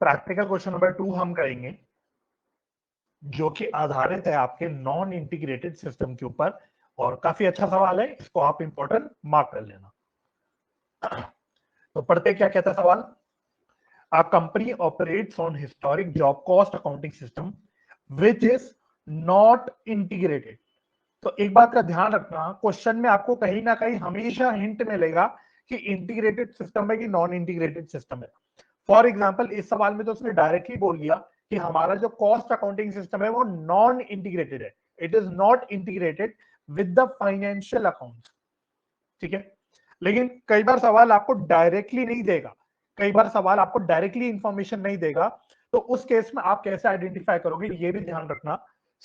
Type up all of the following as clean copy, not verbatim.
Practical question number 2 हम करेंगे, जो कि आधारित है आपके नॉन इंटीग्रेटेड सिस्टम के ऊपर, और काफी अच्छा सवाल है, इसको आप इंपॉर्टेंट मार्क कर लेना। तो पढ़ते क्या कहता है सवाल। A company operates on historic job cost accounting system which is not integrated। तो एक बात का ध्यान रखना, क्वेश्चन में आपको कहीं ना कहीं हमेशा हिंट मिलेगा कि इंटीग्रेटेड सिस्टम है कि नॉन इंटीग्रेटेड सिस्टम है। फॉर एग्जांपल इस सवाल में तो उसने डायरेक्टली बोल दिया कि हमारा जो कॉस्ट अकाउंटिंग सिस्टम है वो नॉन इंटीग्रेटेड है, it is not integrated with the financial accounts. ठीक है, लेकिन कई बार सवाल आपको डायरेक्टली नहीं देगा, कई बार सवाल आपको डायरेक्टली इंफॉर्मेशन नहीं देगा, तो उस केस में आप कैसे आइडेंटिफाई करोगे ये भी ध्यान रखना।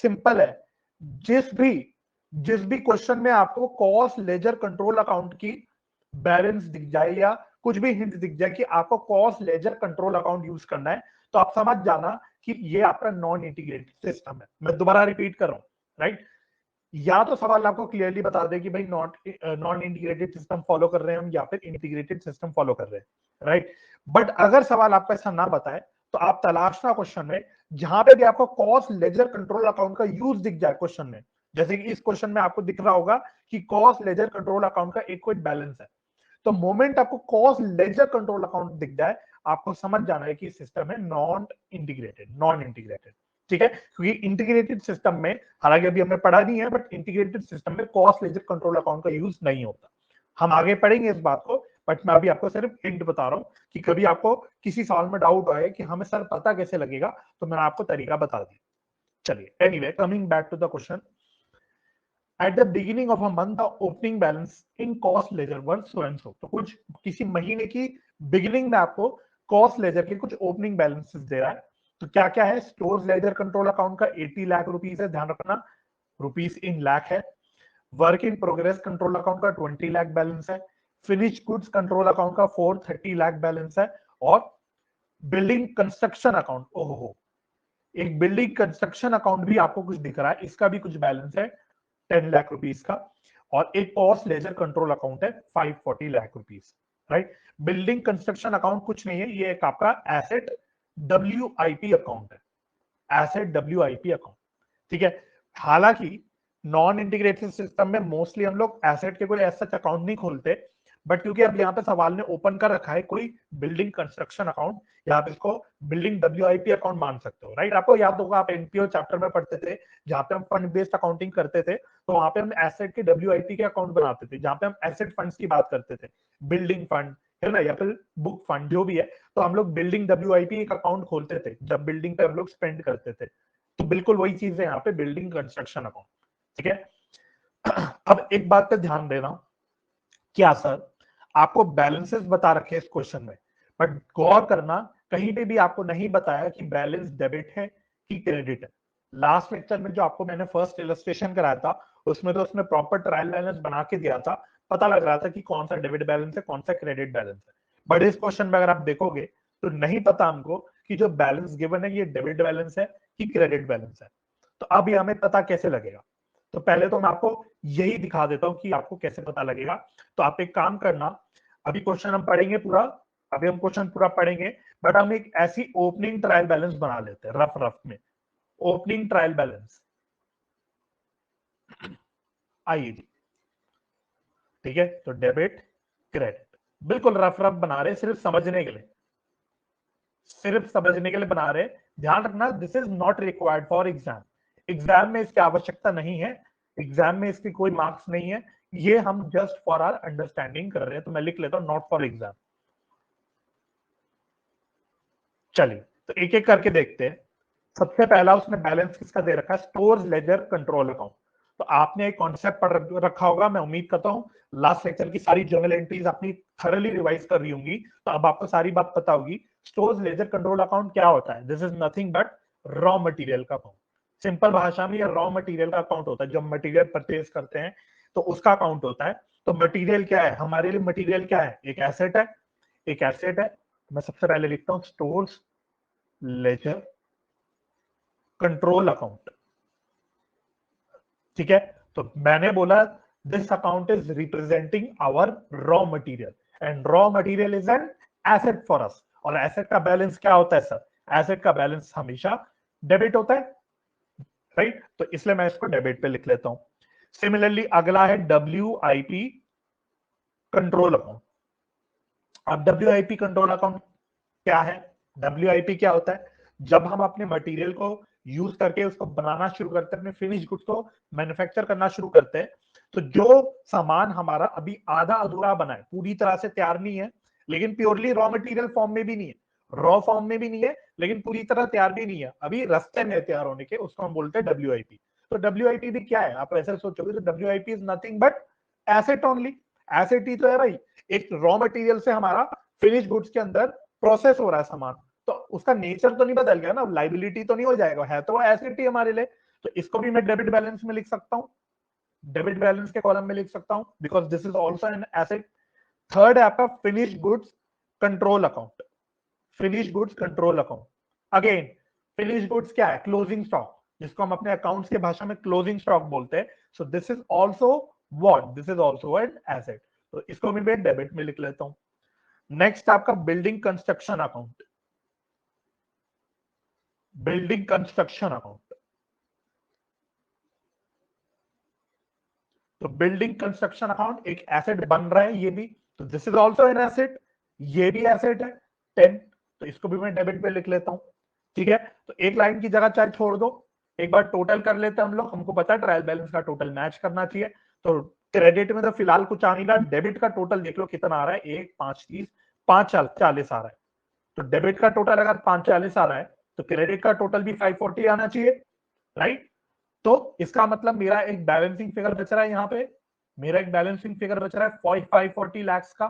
सिंपल है, जिस भी क्वेश्चन में आपको कॉस्ट लेजर कंट्रोल अकाउंट की बैलेंस दिख जाए या कुछ भी हिंट दिख जाए कि आपको cost ledger control account use करना है, तो आप समझ जाना कि ये आपका नॉन इंटीग्रेटेड सिस्टम है। मैं दोबारा रिपीट कर रहा हूं, राइट। या तो सवाल आपको क्लियरली बता दे कि भाई नॉन इंटीग्रेटेड सिस्टम फॉलो कर रहे हैं हम या फिर इंटीग्रेटेड सिस्टम फॉलो कर रहे हैं, राइट। बट अगर सवाल आपको ऐसा ना बताए तो आप तलाशना क्वेश्चन में जहां पे भी आपको कॉस्ट लेजर कंट्रोल अकाउंट का यूज दिख जाए क्वेश्चन में। जैसे कि इस क्वेश्चन में आपको दिख रहा होगा कि कॉस्ट लेजर कंट्रोल अकाउंट का एक कोई बैलेंस है, तो मोमेंट आपको कॉस्ट लेजर कंट्रोल अकाउंट दिख जाए, आपको समझ जाना है कि सिस्टम है नॉन इंटीग्रेटेड। ठीक है, क्योंकि इंटीग्रेटेड सिस्टम में, हालांकि अभी हमने पढ़ा नहीं है, बट इंटीग्रेटेड सिस्टम में कॉस्ट लेजर कंट्रोल अकाउंट का यूज नहीं होता। हम आगे पढ़ेंगे इस बात को, बट मैं अभी आपको सिर्फ हिंट बता रहा हूं कि कभी आपको किसी सवाल में डाउट आए कि हमें सर पता कैसे लगेगा, तो मैंने आपको तरीका बता दिया। चलिए, anyway coming back to the question. At the beginning of a month the opening balance in cost ledger were so and so. तो कुछ किसी महीने की बिगिनिंग में आपको कॉस्ट लेजर के कुछ ओपनिंग बैलेंसेस दे रहा है। तो क्या क्या है, स्टोर लेजर कंट्रोल अकाउंट का 80 लाख रुपीस है, ध्यान रखना रुपीस इन लाख है। Work in progress control account का 20 लाख बैलेंस है। फिनिश गुड्स कंट्रोल अकाउंट का 430 लाख बैलेंस है। और बिल्डिंग कंस्ट्रक्शन अकाउंट, ओहो, एक बिल्डिंग कंस्ट्रक्शन अकाउंट भी आपको कुछ दिख रहा है, इसका भी कुछ बैलेंस है 10 लाख रुपीस का। और एक कॉस्ट लेजर कंट्रोल अकाउंट है 540 lakh rupees, right. Building construction account कुछ नहीं है, ये एक आपका एसेट WIP अकाउंट है, एसेट WIP अकाउंट। ठीक है, हालांकि नॉन इंटीग्रेटेड सिस्टम में मोस्टली हम लोग एसेट के कोई ऐसा अकाउंट नहीं खोलते, बट क्योंकि अब यहाँ पे सवाल ने ओपन कर रखा है कोई बिल्डिंग कंस्ट्रक्शन अकाउंट, या आप इसको बिल्डिंग WIP अकाउंट मान सकते हो, राइट। आपको याद होगा, आप NPO चैप्टर में पढ़ते थे, जहां पे हम फंड बेस्ड अकाउंटिंग करते थे, तो वहां पे हम एसेट के WIP के अकाउंट बनाते थे, जहां पे हम एसेट फंड्स की बात करते थे, बिल्डिंग फंड है ना, या फिर बुक फंड जो भी है, तो हम लोग बिल्डिंग WIP एक अकाउंट खोलते थे जब बिल्डिंग पे हम लोग स्पेंड करते थे। तो बिल्कुल वही चीज है यहाँ पे, बिल्डिंग कंस्ट्रक्शन अकाउंट। ठीक है, अब एक बात पे ध्यान देना, क्या सर आपको बैलेंसेस बता रखे इस क्वेश्चन में, बट गौर करना कहीं पे भी आपको नहीं बताया कि बैलेंस डेबिट है कि क्रेडिट है। लास्ट लेक्चर में जो आपको मैंने फर्स्ट इलस्ट्रेशन कराया था, उसमें तो उसने प्रॉपर ट्रायल बैलेंस बना के दिया था, पता लग रहा था कि कौन सा डेबिट बैलेंस है कौन सा क्रेडिट बैलेंस है। बट इस क्वेश्चन में अगर आप देखोगे तो नहीं पता हमको कि जो बैलेंस गिवन है ये डेबिट बैलेंस है कि क्रेडिट बैलेंस है। तो अब ये हमें पता कैसे लगेगा, तो पहले तो मैं आपको यही दिखा देता हूं कि आपको कैसे पता लगेगा। तो आप एक काम करना, अभी क्वेश्चन हम पढ़ेंगे पूरा, अभी हम क्वेश्चन पूरा पढ़ेंगे, बट हम एक ऐसी ओपनिंग ट्रायल बैलेंस बना लेते हैं रफ रफ में। ओपनिंग ट्रायल बैलेंस आइए जी, ठीक है। तो डेबिट क्रेडिट बिल्कुल रफ रफ बना रहे, सिर्फ समझने के लिए, सिर्फ समझने के लिए बना रहे। ध्यान रखना, this is not required for exam, exam में इसकी आवश्यकता नहीं है, एग्जाम में इसकी कोई मार्क्स नहीं है, ये हम जस्ट फॉर आर अंडरस्टैंडिंग कर रहे हैं। तो मैं लिख लेता हूं नॉट फॉर एग्जाम। चलिए, तो एक एक करके देखते हैं। सबसे पहला उसने बैलेंस किसका दे रखा है, स्टोर्स लेजर कंट्रोल अकाउंट। तो आपने एक कॉन्सेप्ट पढ़ रखा होगा, मैं उम्मीद करता हूं लास्ट लेक्चर की सारी जर्नल एंट्रीज अपनी थरली रिवाइज कर रही होंगी, तो अब आपको सारी बात पता होगी। स्टोर्स लेजर कंट्रोल अकाउंट क्या होता है, this is nothing but raw material का अकाउंट। सिंपल भाषा में ये रॉ मटेरियल का अकाउंट होता है, जब मटेरियल परचेज करते हैं तो उसका अकाउंट होता है। तो मटेरियल क्या है हमारे लिए, मटेरियल क्या है, एक एसेट है, एक एसेट है। मैं सबसे पहले लिखता हूं स्टोर्स लेजर कंट्रोल अकाउंट। ठीक है, तो मैंने बोला this account is representing our raw material, and raw material is an asset for us. और एसेट का बैलेंस क्या होता है सर? एसेट का बैलेंस हमेशा डेबिट होता है, राइट? तो इसलिए मैं इसको डेबिट पे लिख लेता हूं। सिमिलरली अगला है WIP कंट्रोल अकाउंट। अब WIP कंट्रोल अकाउंट क्या है? WIP क्या होता है? जब हम अपने मटेरियल को यूज करके उसको बनाना शुरू करते हैं, अपने फिनिश गुड्स को मैन्युफैक्चर करना शुरू करते हैं, तो जो सामान हमारा अभी आधा अधूरा बना है, पूरी तरह से तैयार नहीं है, लेकिन प्योरली रॉ मटेरियल फॉर्म में भी नहीं है, रॉ फॉर्म में भी नहीं है, लेकिन पूरी तरह तैयार भी नहीं है, अभी रास्ते में तैयार होने के, उसको हम बोलते हैं WIP। तो WIP भी क्या है? आप ऐसे सोचोगे तो WIP is nothing but asset only. Asset ही तो है भाई, एक रॉ मटेरियल से हमारा फिनिश गुड्स के अंदर प्रोसेस हो रहा है सामान, तो उसका नेचर तो नहीं बदल गया ना, लाइबिलिटी तो नहीं हो जाएगा, है तो वो एसेट ही हमारे लिए। तो इसको भी मैं डेबिट बैलेंस में लिख सकता हूँ, डेबिट बैलेंस के कॉलम में लिख सकता हूं, because this is also an asset. Third है आपका finish goods control account. Finish goods control account, again finish goods क्या है? क्लोजिंग स्टॉक, जिसको हम अपने अकाउंट्स की भाषा में क्लोजिंग स्टॉक बोलते हैं। So this is also what? This is also an asset. तो इसको भी मैं डेबिट में लिख लेता हूं। नेक्स्ट आपका building construction account. Building construction account, तो बिल्डिंग कंस्ट्रक्शन अकाउंट एक एसेट बन रहा है ये भी, तो this is also an asset, ये भी एसेट है 10। तो इसको भी मैं डेबिट पे लिख लेता हूं, ठीक है? तो एक लाइन की जगह चाहे छोड़ दो, एक बार टोटल कर लेते हैं हम लोग, हमको पता है ट्रायल बैलेंस का टोटल मैच करना चाहिए। तो क्रेडिट में तो फिलहाल कुछ आ नहीं रहा, डेबिट का टोटल देख लो कितना आ रहा है, 1 5 30 5 40 आ रहा है। तो डेबिट का टोटल अगर 540 आ रहा है, तो क्रेडिट का टोटल भी 540 आना चाहिए, राइट? तो इसका मतलब मेरा एक बैलेंसिंग फिगर बच रहा है यहाँ पे, मेरा एक बैलेंसिंग फिगर बच रहा है 540 लाख का।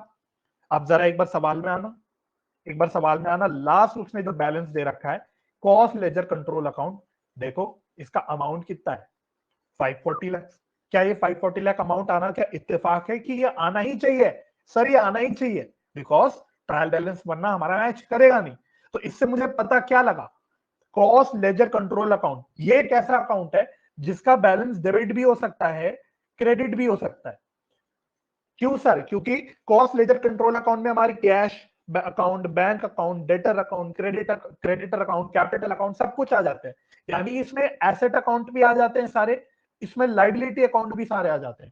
अब जरा एक बार सवाल में आना, एक बार सवाल में आना, लास्ट उसने जो बैलेंस दे रखा है कॉस्ट लेजर कंट्रोल अकाउंट, देखो इसका अमाउंट कितना है? 540 लाख। क्या ये 540 लाख अमाउंट आना क्या इत्तेफाक है कि ये आना ही चाहिए? सर ये आना ही चाहिए, बिकॉज ट्रायल बैलेंस बनना हमारा मैच करेगा नहीं। तो इससे मुझे पता क्या लगा? कॉस्ट लेजर कंट्रोल अकाउंट ये एक ऐसा अकाउंट है जिसका बैलेंस डेबिट भी हो सकता है, क्रेडिट भी हो सकता है। क्यों सर? क्योंकि कॉस्ट लेजर कंट्रोल अकाउंट में हमारी cash account, bank account, debtor account, creditor account, capital account सब कुछ आ जाते हैं, यानी इसमें एसेट अकाउंट भी आ जाते हैं सारे, इसमें लाइबिलिटी अकाउंट भी सारे आ जाते हैं।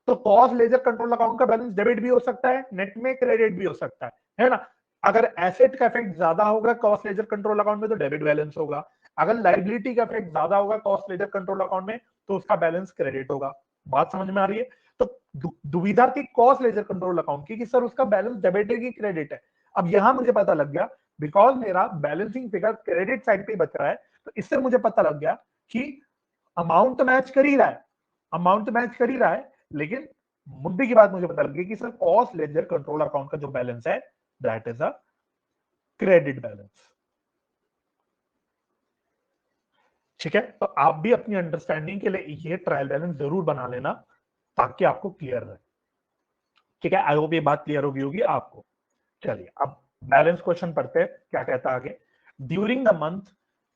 तो कॉस्ट लेजर कंट्रोल अकाउंट का बैलेंस डेबिट भी हो सकता है, नेट में क्रेडिट भी हो सकता है ना? अगर एसेट का इफेक्ट ज्यादा होगा कॉस्ट लेजर कंट्रोल अकाउंट में तो डेबिट बैलेंस होगा, अगर लाइबिलिटी का इफेक्ट ज्यादा होगा कॉस्ट लेजर कंट्रोल अकाउंट में तो उसका बैलेंस क्रेडिट होगा। बात समझ में आ रही है? तो दुविधा थी कॉस्ट लेजर कंट्रोल अकाउंट की कि सर उसका बैलेंस डेबिट है कि क्रेडिट है। अब यहां मुझे पता लग गया, बिकॉज मेरा बैलेंसिंग फिगर क्रेडिट साइड पे बच रहा है, तो इससे मुझे पता लग गया कि अमाउंट तो मैच कर ही रहा है, अमाउंट तो मैच कर ही रहा है, लेकिन मुद्दे की बात मुझे पता लगी कि sir cost ledger control account का जो बैलेंस है that is a credit balance. ठीक है? तो आप भी अपनी अंडरस्टैंडिंग के लिए ये ट्रायल बैलेंस जरूर बना लेना ताकि आपको क्लियर रहे। ठीक है? आई होप ये बात क्लियर होगी आपको। चलिए अब बैलेंस क्वेश्चन पढ़ते हैं, क्या कहता है आगे। During the month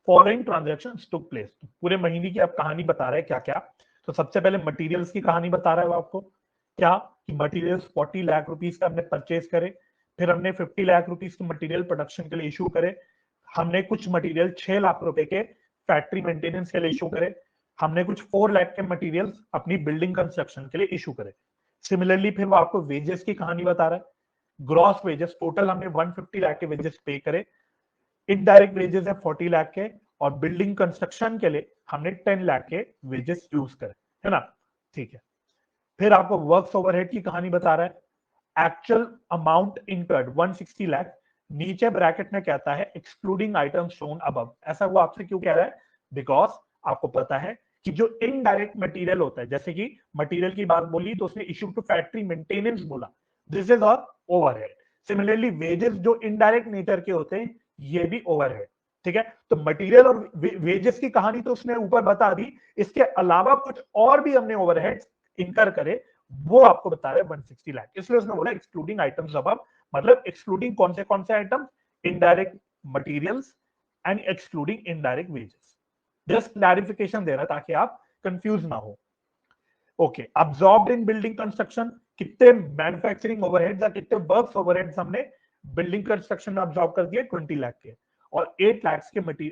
following transaction took place, पूरे महीने की आप कहानी बता रहे हैं क्या क्या। तो सबसे पहले मटेरियल्स की कहानी बता रहा है वो आपको, क्या कि मटेरियल्स 40 लाख रुपीस का हमने परचेज करे, फिर हमने 50 लाख रुपीस के मटेरियल प्रोडक्शन के लिए इशू करे, हमने कुछ मटेरियल 6 लाख रुपए के फैक्ट्री मेंटेनेंस के लिए इशू करे, हमने कुछ 4 लाख के मटेरियल्स अपनी बिल्डिंग कंस्ट्रक्शन के लिए इशू करे। सिमिलरली फिर वो आपको वेजेस की कहानी बता रहा है, ग्रॉस वेजेस टोटल हमने 150 लाख के वेजेस पे करे, इनडायरेक्ट वेजेस है 40 लाख के, और बिल्डिंग कंस्ट्रक्शन के लिए हमने 10 लाख के वेजेस यूज करे, है ना? ठीक है। फिर आपको वर्क्स ओवरहेड की कहानी बता रहा है, एक्चुअल अमाउंट इनकर्ड 160 लाख, नीचे ब्रैकेट में कहता है एक्सक्लूडिंग आइटम्स शोन अबव। ऐसा वो आपसे क्यों कह रहा है? बिकॉज आपको पता है कि जो इनडायरेक्ट मटेरियल होता है, जैसे कि मटेरियल की बात बोली तो उसने इश्यू टू फैक्ट्री मेंटेनेंस बोला, दिस इज और ओवरहेड। सिमिलरली वेजेस जो इनडायरेक्ट नेचर के होते हैं ये भी ओवरहेड। ठीक है? तो मटेरियल और वेजेस की कहानी तो उसने ऊपर बता दी, इसके अलावा कुछ और भी हमने ओवरहेड इनकर करे वो आपको बता रहे 160 लाख, इसलिए उसने बोला एक्सक्लूडिंग आइटम्स अबव, मतलब एक्सक्लूडिंग कौन से item? Indirect materials and excluding indirect wages. Just clarification दे रहा ताकि आप कंफ्यूज ना हो। Okay, absorbed in building construction, कितने मैन्युफैक्चरिंग ओवरहेड्स या कितने वर्क्स ओवरहेड्स हमने बिल्डिंग कंस्ट्रक्शन में अब्सॉर्ब कर दिए 20 लाख के, और 8 लाख के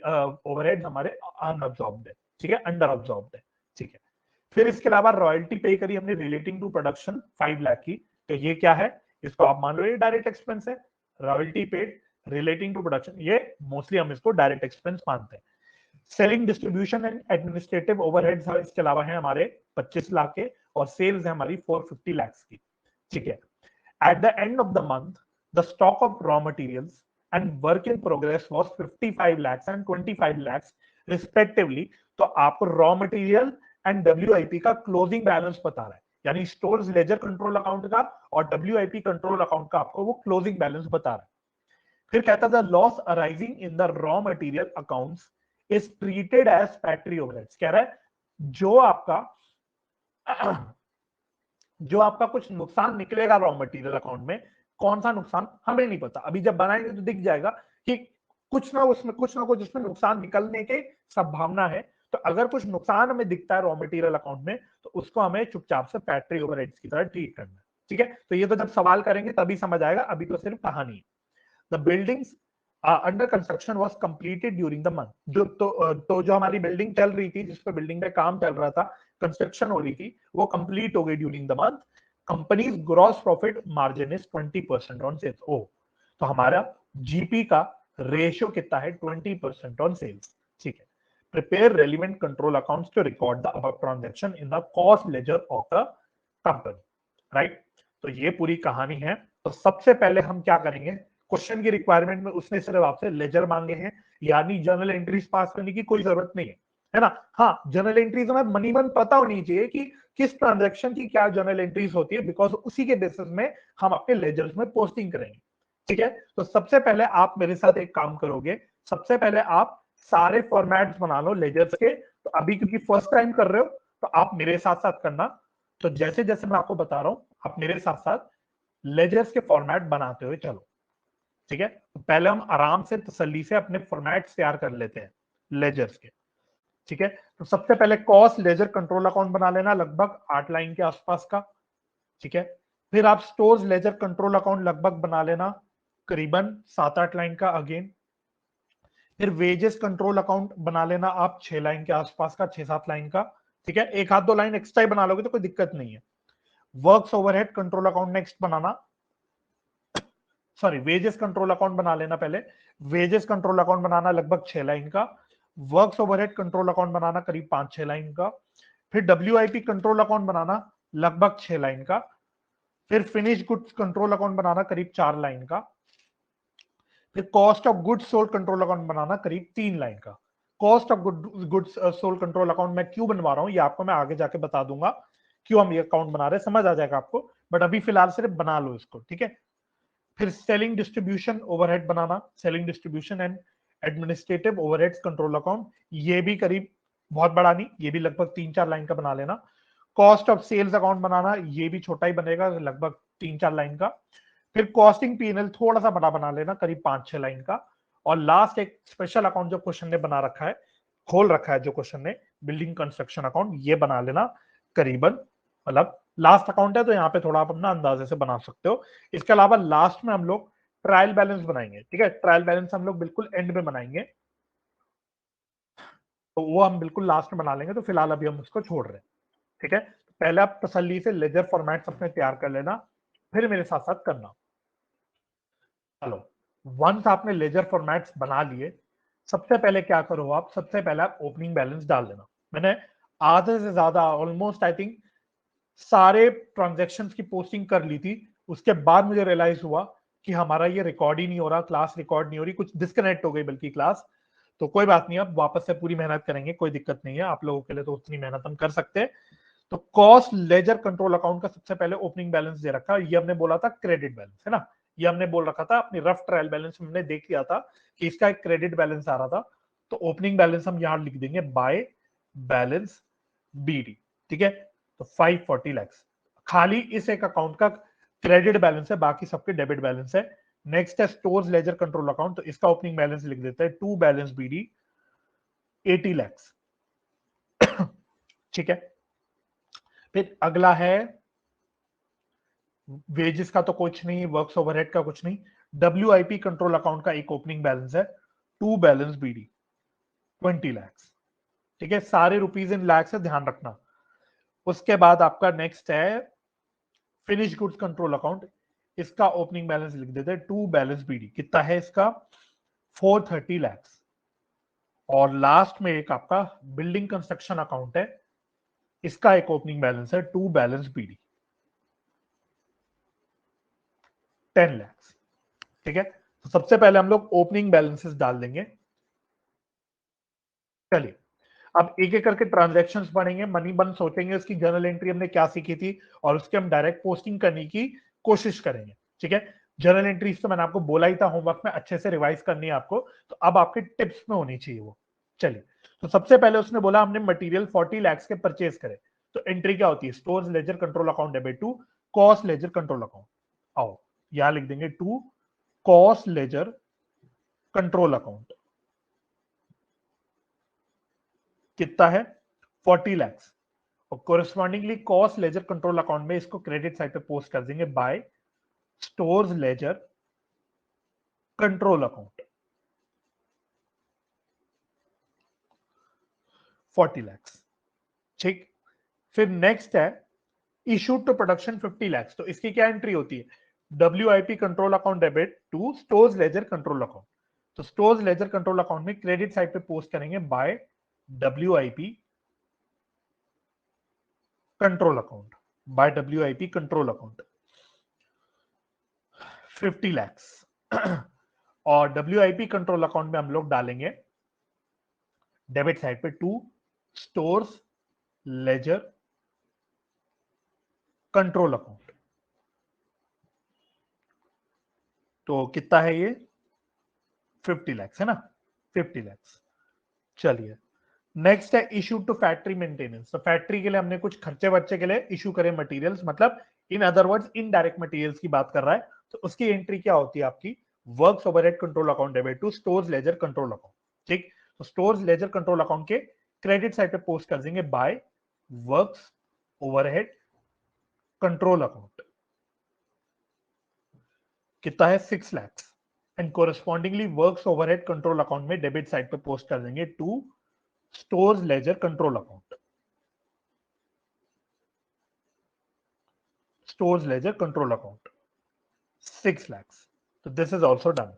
ओवरहेड हमारे अनअब्सॉर्ब्ड है, ठीक है, अंडर अब्सॉर्ब्ड है, ठीक है। फिर इसके अलावा रॉयल्टी पे करी हमने रिलेटिंग टू प्रोडक्शन 5 लाख की, तो ये क्या है, इसको आप मान लो ये डायरेक्ट एक्सपेंस है, royalty paid relating to production, ये मोस्टली हम इसको डायरेक्ट एक्सपेंस मानते हैं। Selling distribution and administrative overheads इसके अलावा है हमारे 25 लाख के, और सेल्स है हमारी 450 लाख की, ठीक है। At the end of the month the stock of raw materials and work in progress was 55 lakhs and 25 lakhs respectively. तो आपको रॉ मटेरियल एंड डब्ल्यूआईपी का क्लोजिंग बैलेंस बता रहा है, यानी स्टोर्स लेजर कंट्रोल अकाउंट का और डब्ल्यूआईपी कंट्रोल अकाउंट का आपको वो क्लोजिंग बैलेंस बता रहा है। फिर कहता था loss arising in the raw material accounts is treated as factory overheads. कह रहा है जो आपका कुछ नुकसान निकलेगा रॉ मटेरियल अकाउंट में, कौन सा नुकसान हमें नहीं पता, अभी जब बनाएंगे तो दिख जाएगा कि कुछ ना कुछ उसमें नुकसान निकलने की संभावना है। तो अगर कुछ नुकसान हमें दिखता है रॉ मटेरियल अकाउंट में, तो उसको हमें चुपचाप से फैक्ट्री ओवरहेड्स की तरह ट्रीट करना है, ठीक है। तो ये तो जब सवाल करेंगे तभी समझ आएगा, अभी तो सिर्फ कहानी है। The buildings under construction was completed during the month. तो जो हमारी बिल्डिंग चल रही थी, जिस पे बिल्डिंग पे काम चल रहा था, कंस्ट्रक्शन हो रही थी, वो कंप्लीट हो गई during the month. Companies gross profit margin is 20% on sales. ओ, तो हमारा जीपी का रेशियो कितना है, 20% ऑन सेल्स, ठीक है। Prepare relevant control accounts to record the above transaction in the cost ledger of the company, right. तो ये पूरी कहानी है। तो सबसे पहले हम क्या करेंगे, क्वेश्चन की रिक्वायरमेंट में उसने सिर्फ आपसे लेजर मांगे हैं, यानी जर्नल एंट्रीज पास करने की कोई जरूरत नहीं है ना। हाँ, जर्नल एंट्रीज हमें मनी मन पता होनी चाहिए कि किस ट्रांजैक्शन की क्या जर्नल एंट्रीज होती है, बिकॉज उसी के बेसिस में हम अपने लेजर्स में पोस्टिंग करेंगे, ठीक है। तो सबसे पहले आप मेरे साथ एक काम करोगे, सबसे पहले आप सारे फॉर्मेट्स बना लो लेजर्स के। तो अभी क्योंकि फर्स्ट टाइम कर रहे हो, तो आप मेरे साथ साथ करना। तो जैसे जैसे मैं आपको बता रहा हूं, आप मेरे साथ साथ लेजर्स के फॉर्मेट बनाते हुए चलो, ठीक है। तो पहले हम आराम से तसल्ली से अपने फॉर्मेट्स तैयार कर लेते हैं लेजर्स के, ठीक है। तो सबसे पहले कॉस्ट लेजर कंट्रोल अकाउंट बना लेना, लगभग 8 लाइन के आसपास का, ठीक है। फिर आप स्टोर्स लेजर कंट्रोल अकाउंट लगभग बना लेना, करीबन 7-8 लाइन का अगेन। फिर वेजेस कंट्रोल अकाउंट बना लेना आप 6 लाइन के आसपास का, 6-7 लाइन का, ठीक है। एक आध दो लाइन एक्स्ट्रा ही बना लोगे तो कोई दिक्कत नहीं है। Works overhead control account next बनाना, सॉरी वेजेस कंट्रोल अकाउंट बना लेना पहले। वेजेस कंट्रोल अकाउंट बनाना लगभग 6 लाइन का। वर्क्स ओवरहेड कंट्रोल अकाउंट बनाना करीब 5-6 लाइन का। फिर डब्ल्यूआईपी कंट्रोल अकाउंट बनाना लगभग 6 लाइन का। फिर फिनिश गुड्स कंट्रोल अकाउंट बनाना करीब 4 लाइन का। फिर cost of goods sold control account बनाना करीब 3 लाइन का। Cost of goods sold control account मैं क्यों बनवा रहा हूं, ये आपको मैं आगे जाके बता दूंगा, क्यों हम ये अकाउंट बना रहे हैं, समझ आ जाएगा आपको। बट अभी फिलहाल सिर्फ बना लो इसको, ठीक है। फिर selling distribution overhead banana, selling distribution and administrative overheads control account, ये भी करीब बहुत बड़ा नहीं, ये भी लगभग 3-4 लाइन का बना लेना। कॉस्ट ऑफ सेल्स अकाउंट बनाना, ये भी छोटा ही बनेगा, लगभग 3-4 लाइन का। फिर कॉस्टिंग पीएनएल थोड़ा सा बड़ा बना लेना, करीब 5-6 लाइन का। और लास्ट एक स्पेशल अकाउंट जो क्वेश्चन ने बना रखा है, खोल रखा है जो क्वेश्चन ने, बिल्डिंग कंस्ट्रक्शन अकाउंट, ये बना लेना करीबन, मतलब लास्ट अकाउंट है तो यहाँ पे थोड़ा आप अपना अंदाजे से बना सकते हो। इसके अलावा लास्ट में हम लोग ट्रायल बैलेंस बनाएंगे, ठीक है। ट्रायल बैलेंस हम लोग बिल्कुल एंड में बनाएंगे, तो वो हम बिल्कुल लास्ट में बना लेंगे, तो फिलहाल अभी हम उसको छोड़ रहे हैं, ठीक है। पहले आप तसल्ली से लेजर फॉर्मेट अपने तैयार कर लेना, फिर मेरे साथ साथ करना। चलो, वंस आपने लेजर फॉर्मेट्स बना लिए, सबसे पहले क्या करो आप, सबसे पहले आप ओपनिंग बैलेंस डाल देना। मैंने आधे से ज्यादा ऑलमोस्ट आई थिंक सारे ट्रांजैक्शंस की पोस्टिंग कर ली थी। उसके बाद मुझे रियलाइज हुआ कि हमारा ये रिकॉर्ड ही नहीं हो रहा, क्लास रिकॉर्ड नहीं हो रही, कुछ डिस्कनेक्ट हो गई बल्कि क्लास। तो कोई बात नहीं, अब वापस से पूरी मेहनत करेंगे, कोई दिक्कत नहीं है, आप लोगों के लिए तो उतनी मेहनत हम कर सकते हैं। तो कॉस्ट लेजर कंट्रोल अकाउंट का सबसे पहले ओपनिंग बैलेंस दे रखा, ये हमने बोला था क्रेडिट बैलेंस है ना, ये हमने बोल रखा था अपनी रफ ट्रायल बैलेंस में, हमने देख लिया था कि इसका एक क्रेडिट बैलेंस आ रहा था। तो ओपनिंग बैलेंस हम यहां लिख देंगे बाय बैलेंस बीडी, ठीक है। तो 540 लैक्स खाली इस एक अकाउंट का क्रेडिट बैलेंस है, बाकी सबके डेबिट बैलेंस है। नेक्स्ट है स्टोर्स लेजर कंट्रोल अकाउंट, तो इसका ओपनिंग बैलेंस लिख देते हैं टू बैलेंस बीडी 80 लैक्स, ठीक है। फिर अगला है वेजेस का तो कुछ नहीं, वर्क्स ओवरहेड का कुछ नहीं, WIP कंट्रोल अकाउंट का एक ओपनिंग बैलेंस है टू बैलेंस BD 20 लाख। ठीक है, सारे रुपीज इन लाख से ध्यान रखना। उसके बाद आपका नेक्स्ट है फिनिश गुड्स कंट्रोल अकाउंट, इसका ओपनिंग बैलेंस लिख देते हैं टू बैलेंस BD, कितना है इसका 430 लाख। और लास्ट में एक आपका बिल्डिंग कंस्ट्रक्शन अकाउंट है, इसका एक ओपनिंग बैलेंस है टू बैलेंस BD 10 लाख। ठीक है, तो सबसे पहले हम लोग ओपनिंग बैलेंसेस डाल देंगे। चलिए अब एक एक करके ट्रांजैक्शंस पढ़ेंगे, मनी बन सोचेंगे उसकी जर्नल एंट्री हमने क्या सीखी थी और उसके हम डायरेक्ट पोस्टिंग करने की कोशिश करेंगे। ठीक है, जर्नल एंट्रीज तो मैंने आपको बोला ही था होमवर्क में अच्छे से रिवाइज करनी है आपको, तो अब आपके टिप्स में होनी चाहिए वो। चलिए, तो सबसे पहले उसने बोला हमने मटेरियल 40 लाख के परचेज करे, तो एंट्री क्या होती है, stores ledger control account debit to cost ledger control account. आओ यहां लिख देंगे to cost ledger control account, कितना है 40 लाख। और correspondingly cost ledger control account में इसको क्रेडिट साइड पे पोस्ट कर देंगे by stores ledger control account 40 lakh. ठीक, फिर नेक्स्ट है इशूड टू प्रोडक्शन 50 लाख, तो इसकी क्या एंट्री होती है, WIP control account debit to stores ledger control account. तो स्टोर्स लेजर कंट्रोल अकाउंट में क्रेडिट साइड पे पोस्ट करेंगे by WIP control account, by WIP control account 50 lakh. और WIP कंट्रोल अकाउंट में हम लोग डालेंगे डेबिट साइड पे to stores ledger control account. तो कितना है ये 50 लाख है ना, 50 लाख। चलिए नेक्स्ट है इशू टू फैक्ट्री मेंटेनेंस, तो फैक्ट्री के लिए हमने कुछ खर्चे बच्चे के लिए इशू करे मटेरियल्स, मतलब in other words indirect materials की बात कर रहा है, तो उसकी एंट्री क्या होती है आपकी works overhead control account debit to stores ledger control account. ठीक, तो स्टोर्स लेजर कंट्रोल अकाउंट के क्रेडिट साइड पे पोस्ट कर देंगे by works overhead control account, कितना है 6 lakh. And correspondingly works overhead control account में डेबिट साइड पे पोस्ट कर देंगे to stores ledger control account, stores ledger control account 6 lakhs. So this is also done.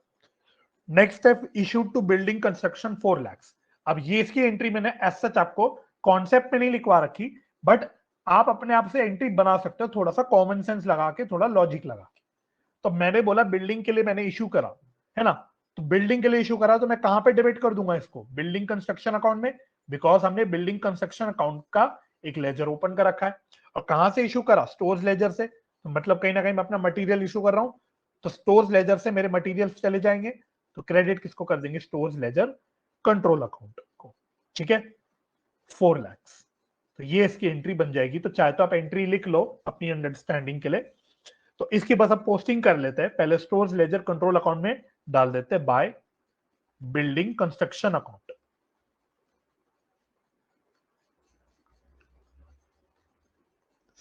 Next step issued to building construction 4 lakhs. अब ये इसकी entry मैंने as such आपको concept में नहीं लिखवा रखी, बट आप अपने आप से एंट्री बना सकते हो थोड़ा सा कॉमन सेंस लगा के, थोड़ा लॉजिक लगा के। तो मैंने बोला बिल्डिंग के लिए मैंने इशू करा है ना, तो बिल्डिंग के लिए इशू करा तो मैं कहां पे डेबिट कर दूंगा इसको, बिल्डिंग कंस्ट्रक्शन अकाउंट में, बिकॉज हमने बिल्डिंग कंस्ट्रक्शन अकाउंट का एक लेजर ओपन कर रखा है। और कहां से इशू करा, स्टोर्स लेजर से, तो मतलब कहीं ना कहीं मैं अपना मटेरियल इशू कर रहा हूं, तो स्टोर्स लेजर से मेरे मटेरियल्स चले जाएंगे, तो क्रेडिट किसको कर देंगे, स्टोर्स लेजर कंट्रोल अकाउंट को। ठीक है, 4 लाख। तो ये इसकी एंट्री बन जाएगी, तो चाहे तो आप एंट्री लिख लो अपनी अंडरस्टैंडिंग के लिए। तो इसकी बस अब पोस्टिंग कर लेते हैं, पहले स्टोर्स लेजर कंट्रोल अकाउंट में डाल देते हैं by building construction account,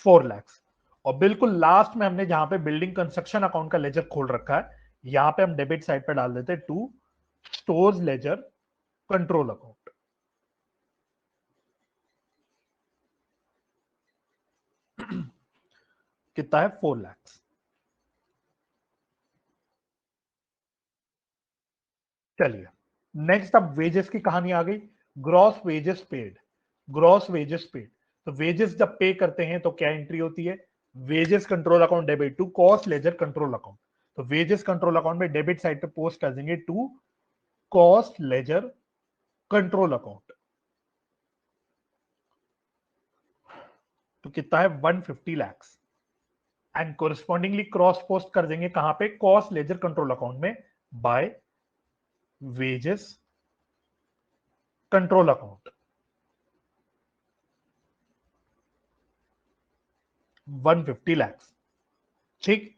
four lakhs. और बिल्कुल लास्ट में हमने जहां पे बिल्डिंग कंस्ट्रक्शन अकाउंट का लेजर खोल रखा है, यहां पे हम डेबिट साइड पे डाल देते हैं to stores ledger control account, कितना है 4 लाख। चलिए नेक्स्ट अब वेजेस की कहानी आ गई, gross wages paid, gross wages paid. तो वेजेस जब पे करते हैं तो क्या एंट्री होती है, wages control account debit to cost ledger control account. तो वेजेस कंट्रोल अकाउंट में डेबिट साइड पे पोस्ट कर देंगे to cost ledger control account, तो कितना है 150 lakh. And correspondingly cross post कर देंगे कहां पे, कॉस्ट लेजर कंट्रोल अकाउंट में by wages control account 150 lakh. ठीक,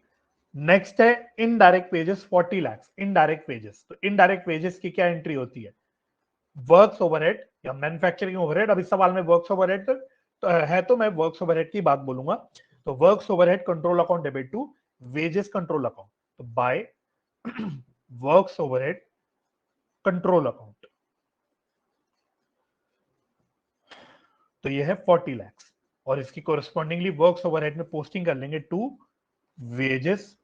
नेक्स्ट है indirect wages 40 lakh. Indirect wages, तो इनडायरेक्ट वेजेस की क्या एंट्री होती है, वर्क्स ओवरहेड या मैन्युफैक्चरिंग ओवरहेड। अब इस सवाल में वर्क्स ओवरहेड तो है, तो मैं वर्क्स ओवरहेड की बात बोलूंगा। तो works overhead control account debit to wages control account, तो by works overhead control account, तो ये है 40 लाख और इसकी कोरस्पॉन्डिंगली वर्क्स ओवरहेड में पोस्टिंग कर लेंगे to wages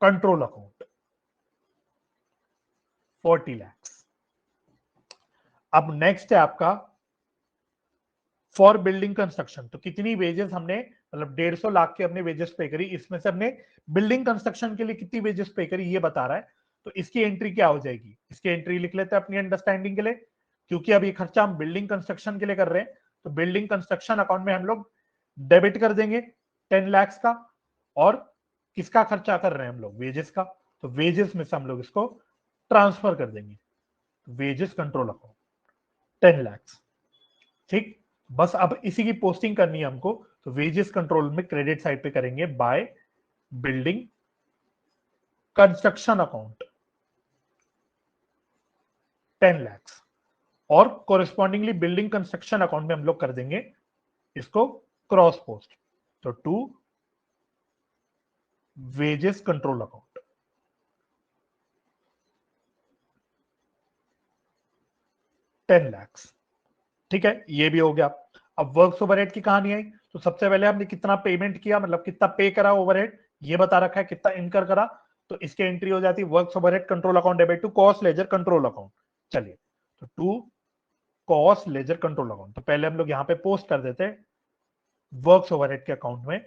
control account 40 lakh. अब नेक्स्ट है आपका फॉर बिल्डिंग कंस्ट्रक्शन, तो कितनी वेजेस हमने मतलब 150 लाख के हमने वेजेस पे करी, इसमें से हमने बिल्डिंग कंस्ट्रक्शन के लिए कितनी वेजेस पे करी ये बता रहा है। तो इसकी एंट्री क्या हो जाएगी, इसकी एंट्री लिख लेते हैं अपनी अंडरस्टैंडिंग के लिए, क्योंकि अब ये खर्चा हम बिल्डिंग कंस्ट्रक्शन के लिए कर रहे हैं। तो बिल्डिंग कंस्ट्रक्शन अकाउंट में हम लोग डेबिट कर देंगे 10 लाख का, और किसका खर्चा कर रहे हैं हम लोग, वेजेस का, तो वेजेस में से हम लोग इसको ट्रांसफर कर देंगे वेजेस कंट्रोल अकाउंट 10 लाख। ठीक, बस अब इसी की पोस्टिंग करनी है हमको, तो वेजेस कंट्रोल में क्रेडिट साइड पे करेंगे by building construction account 10 lakh, और कोरिस्पॉन्डिंगली बिल्डिंग कंस्ट्रक्शन अकाउंट में हम लोग कर देंगे इसको क्रॉस पोस्ट, तो to wages control account 10 lakh. ठीक है, ये भी हो गया। अब वर्क्स ओवरहेड की कहानी आई, तो सबसे पहले हमने कितना पेमेंट किया, मतलब कितना पे करा ओवरहेड, ये बता रखा है, कितना इनकर करा, तो इसकी एंट्री हो जाती है works overhead control account debit to cost ledger control account. चलिए, तो to cost ledger control account, तो पहले हम लोग यहाँ पे पोस्ट कर देते हैं वर्क्स ओवरहेड के अकाउंट में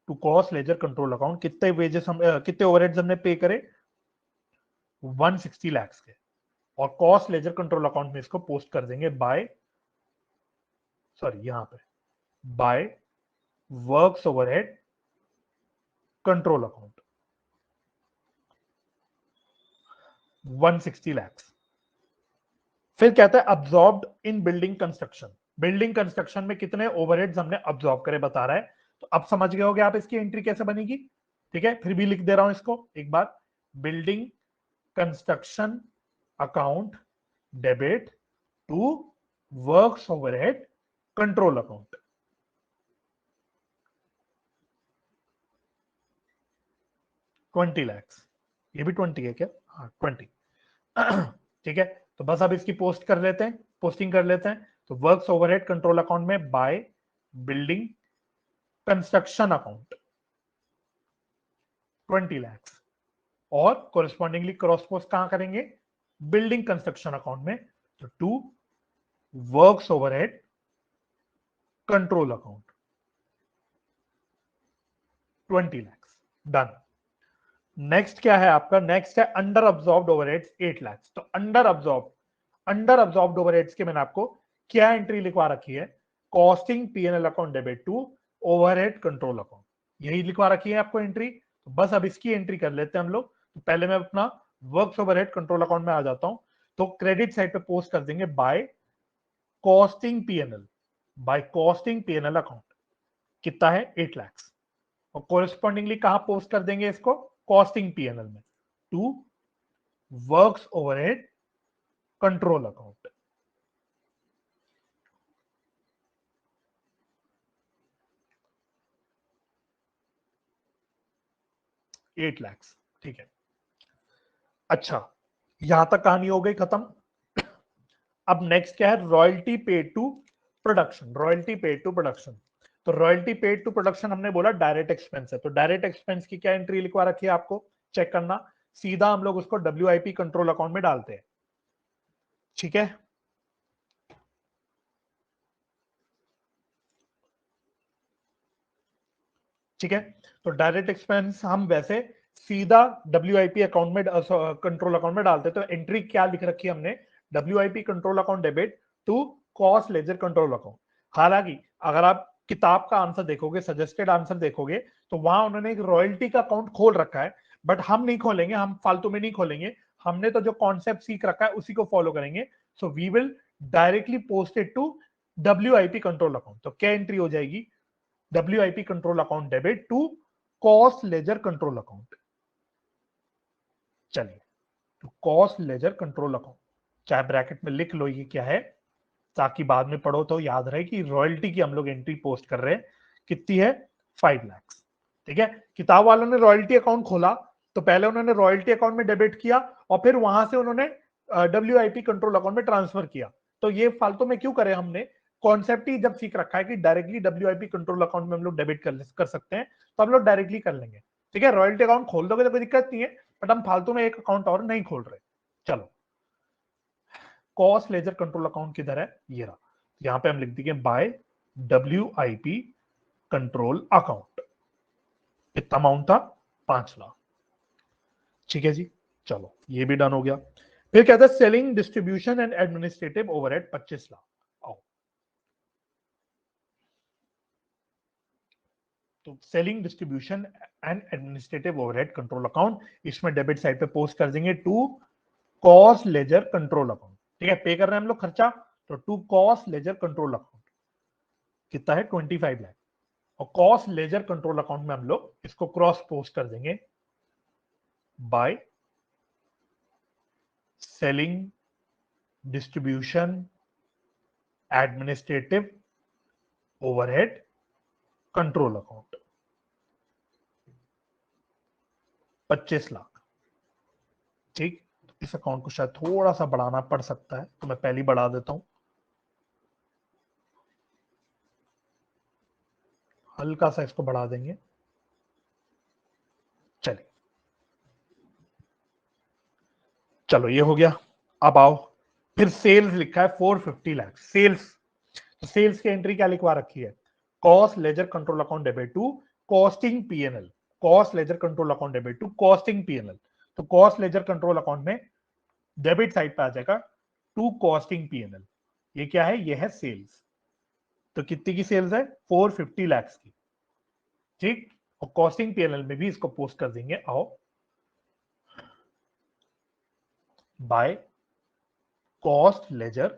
to cost ledger control account, कितने वेजेस हम कितने ओवरहेड्स हमने पे करे 160 लाख के, और कॉस्ट लेजर कंट्रोल अकाउंट में इसको पोस्ट कर देंगे बाय, सॉरी यहां पे by works overhead control account 160 lakh. फिर कहता है absorbed in building construction, building construction में कितने ओवरहेड्स हमने अब्सॉर्ब करे बता रहा है। तो अब समझ गए होगे आप इसकी एंट्री कैसे बनेगी। ठीक है, फिर भी लिख दे रहा हूं इसको एक बार, building construction account debit to works overhead control account 20 lakh, ये भी 20 है क्या, हाँ 20। ठीक है, तो बस अब इसकी पोस्ट कर लेते हैं, पोस्टिंग कर लेते हैं, तो वर्क्स ओवरहेड कंट्रोल अकाउंट में by building construction account 20 lakh, और कोरिस्पॉन्डिंगली क्रॉस पोस्ट कहां करेंगे, बिल्डिंग कंस्ट्रक्शन अकाउंट में, तो to works overhead control account 20 lakh, done. Next क्या है आपका, नेक्स्ट है अंडर अब्सॉर्ब्ड ओवरहेड्स 8 लाख। तो अंडर अब्सॉर्ब्ड ओवरहेड्स के मैंने आपको क्या एंट्री लिखवा रखी है, costing PNL account debit to overhead control account, यही लिखवा रखी है आपको एंट्री। तो बस अब इसकी एंट्री कर लेते हैं हम लोग। तो पहले मैं अपना वर्क्स ओवरहेड कंट्रोल अकाउंट में आ जाता हूं, तो क्रेडिट साइड पे पोस्ट कर देंगे by costing PNL, by costing PNL account, कितना है 8 लाख, और कोरिस्पॉन्डिंगली कहां पोस्ट कर देंगे इसको, कॉस्टिंग पीएनएल में to works overhead control account 8 lakh. ठीक है, अच्छा यहां तक कहानी हो गई खत्म। अब नेक्स्ट क्या है, royalty paid to production, royalty paid to production. तो रॉयल्टी पेड टू प्रोडक्शन हमने बोला डायरेक्ट एक्सपेंस है, तो डायरेक्ट एक्सपेंस की क्या एंट्री लिखवा रखी है आपको, चेक करना, सीधा हम लोग उसको डब्ल्यूआईपी कंट्रोल अकाउंट में डालते हैं। ठीक है, ठीक है, तो डायरेक्ट एक्सपेंस हम वैसे सीधा डब्ल्यूआईपी अकाउंट में कंट्रोल अकाउंट में डालते, तो एंट्री क्या लिख रखी है हमने, WIP control account debit to cost ledger control account. हालांकि अगर आप किताब का आंसर देखोगे, सजेस्टेड आंसर देखोगे, तो वहां उन्होंने एक रॉयल्टी का अकाउंट खोल रखा है, बट हम नहीं खोलेंगे, हम फालतू में नहीं खोलेंगे, हमने तो जो कॉन्सेप्ट सीख रखा है उसी को फॉलो करेंगे। So we will directly post it to WIP control account. तो क्या एंट्री हो जाएगी, WIP control account debit to cost ledger control account. चलिए, तो कॉस्ट लेजर कंट्रोल अकाउंट, चाहे ब्रैकेट में लिख लो ये क्या है, ताकि बाद में पढ़ो तो याद रहे कि रॉयल्टी की हम लोग एंट्री पोस्ट कर रहे हैं, कितनी है 5 लाख। ठीक है, किताब वालों ने रॉयल्टी अकाउंट खोला, तो पहले उन्होंने रॉयल्टी अकाउंट में डेबिट किया और फिर वहां से उन्होंने WIP कंट्रोल अकाउंट में ट्रांसफर किया। तो ये फालतू में क्यों करे, हमने कॉन्सेप्ट ही जब सीख रखा है कि डायरेक्टली WIP कंट्रोल अकाउंट में हम लोग डेबिट कर सकते हैं, तो हम लोग डायरेक्टली कर लेंगे। ठीक है, रॉयल्टी अकाउंट खोल दोगे तो कोई दिक्कत नहीं है, बट हम फालतू में एक अकाउंट और नहीं खोल रहे। चलो, कॉस्ट लेजर कंट्रोल अकाउंट किधर है, ये रहा। यहां पे हम लिख देंगे बाय WIP कंट्रोल अकाउंट। कितना अमाउंट था, 5 लाख। ठीक है जी, चलो ये भी डन हो गया। फिर कहता है selling distribution and administrative overhead 25 lakh. आओ, तो selling distribution and administrative overhead control account, इसमें डेबिट साइड पे पोस्ट कर देंगे to cost ledger control account. ठीक है, पे कर रहे हैं हम लोग खर्चा, तो to cost ledger control account कितना है, 25 लाख। और कॉस्ट लेजर कंट्रोल अकाउंट में हम लोग इसको क्रॉस पोस्ट कर देंगे by selling distribution administrative overhead control account 25 lakh. ठीक, इस अकाउंट को शायद थोड़ा सा बढ़ाना पड़ सकता है, तो मैं पहले बढ़ा देता हूं, हल्का सा इसको बढ़ा देंगे। चलिए, चलो ये हो गया। अब आओ, फिर सेल्स लिखा है 450 लाख सेल्स। तो सेल्स की एंट्री क्या लिखवा रखी है, cost ledger control account debit to costing PNL। Cost ledger control account debit to costing PNL। तो कॉस्ट लेजर कंट्रोल अकाउंट में डेबिट साइड पे आ जाएगा टू कॉस्टिंग PNL। ये क्या है, ये है सेल्स। तो कितनी की सेल्स है, 450 लाख की। ठीक, और कॉस्टिंग PNL में भी इसको पोस्ट कर देंगे। आओ, by cost ledger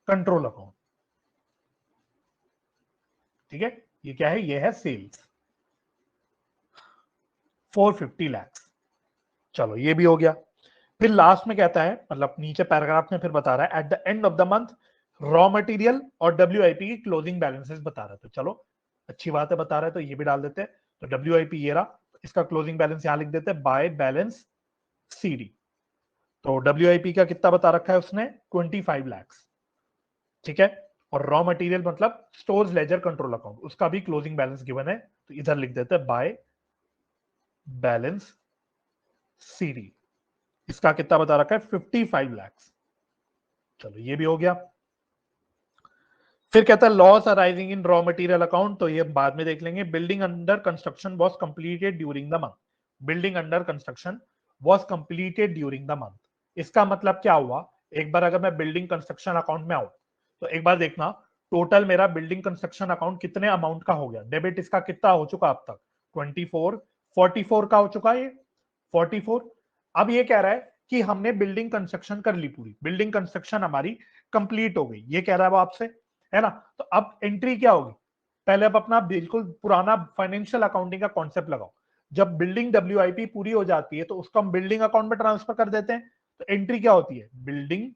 control account. ठीक है, ये क्या है, ये है सेल्स 450 लाख। चलो ये भी हो गया। फिर लास्ट में कहता है, मतलब नीचे पैराग्राफ में फिर बता रहा है at the end of the month raw material और WIP की क्लोजिंग बैलेंसेस बता रहा है। तो चलो अच्छी बात है, बता रहा है तो ये भी डाल देते हैं। तो WIP ये रहा, इसका क्लोजिंग बैलेंस यहां लिख देते हैं बाय बैलेंस CD। तो WIP का कितना बता रखा है उसने, 25 लाख। ठीक है, और रॉ मटेरियल मतलब स्टोर्स लेजर कंट्रोल अकाउंट, उसका भी क्लोजिंग बैलेंस गिवन है, तो इधर लिख देते हैं बाय बैलेंस CD। इसका कितना बता रखा है, 55 लाख। चलो ये भी हो गया। फिर कहता है लॉस अराइजिंग इन रॉ मटेरियल अकाउंट, तो ये बाद में देख लेंगे। Building under construction was completed during the month. Building under construction was completed during the month, इसका मतलब क्या हुआ, एक बार अगर मैं बिल्डिंग कंस्ट्रक्शन अकाउंट में आऊं तो एक बार देखना टोटल मेरा बिल्डिंग कंस्ट्रक्शन अकाउंट कितने अमाउंट का हो गया, डेबिट इसका कितना हो चुका अब तक, 24 44 का हो चुका है ये 44। अब ये कह रहा है कि हमने बिल्डिंग कंस्ट्रक्शन कर ली, पूरी बिल्डिंग कंस्ट्रक्शन हमारी कंप्लीट हो गई, ये कह रहा है वो आपसे, है ना। तो अब एंट्री क्या होगी, पहले अब अपना बिल्कुल पुराना फाइनेंशियल अकाउंटिंग का कॉन्सेप्ट लगाओ। जब बिल्डिंग WIP पूरी हो जाती है तो उसको हम बिल्डिंग अकाउंट में ट्रांसफर कर देते हैं। तो एंट्री क्या होती है, building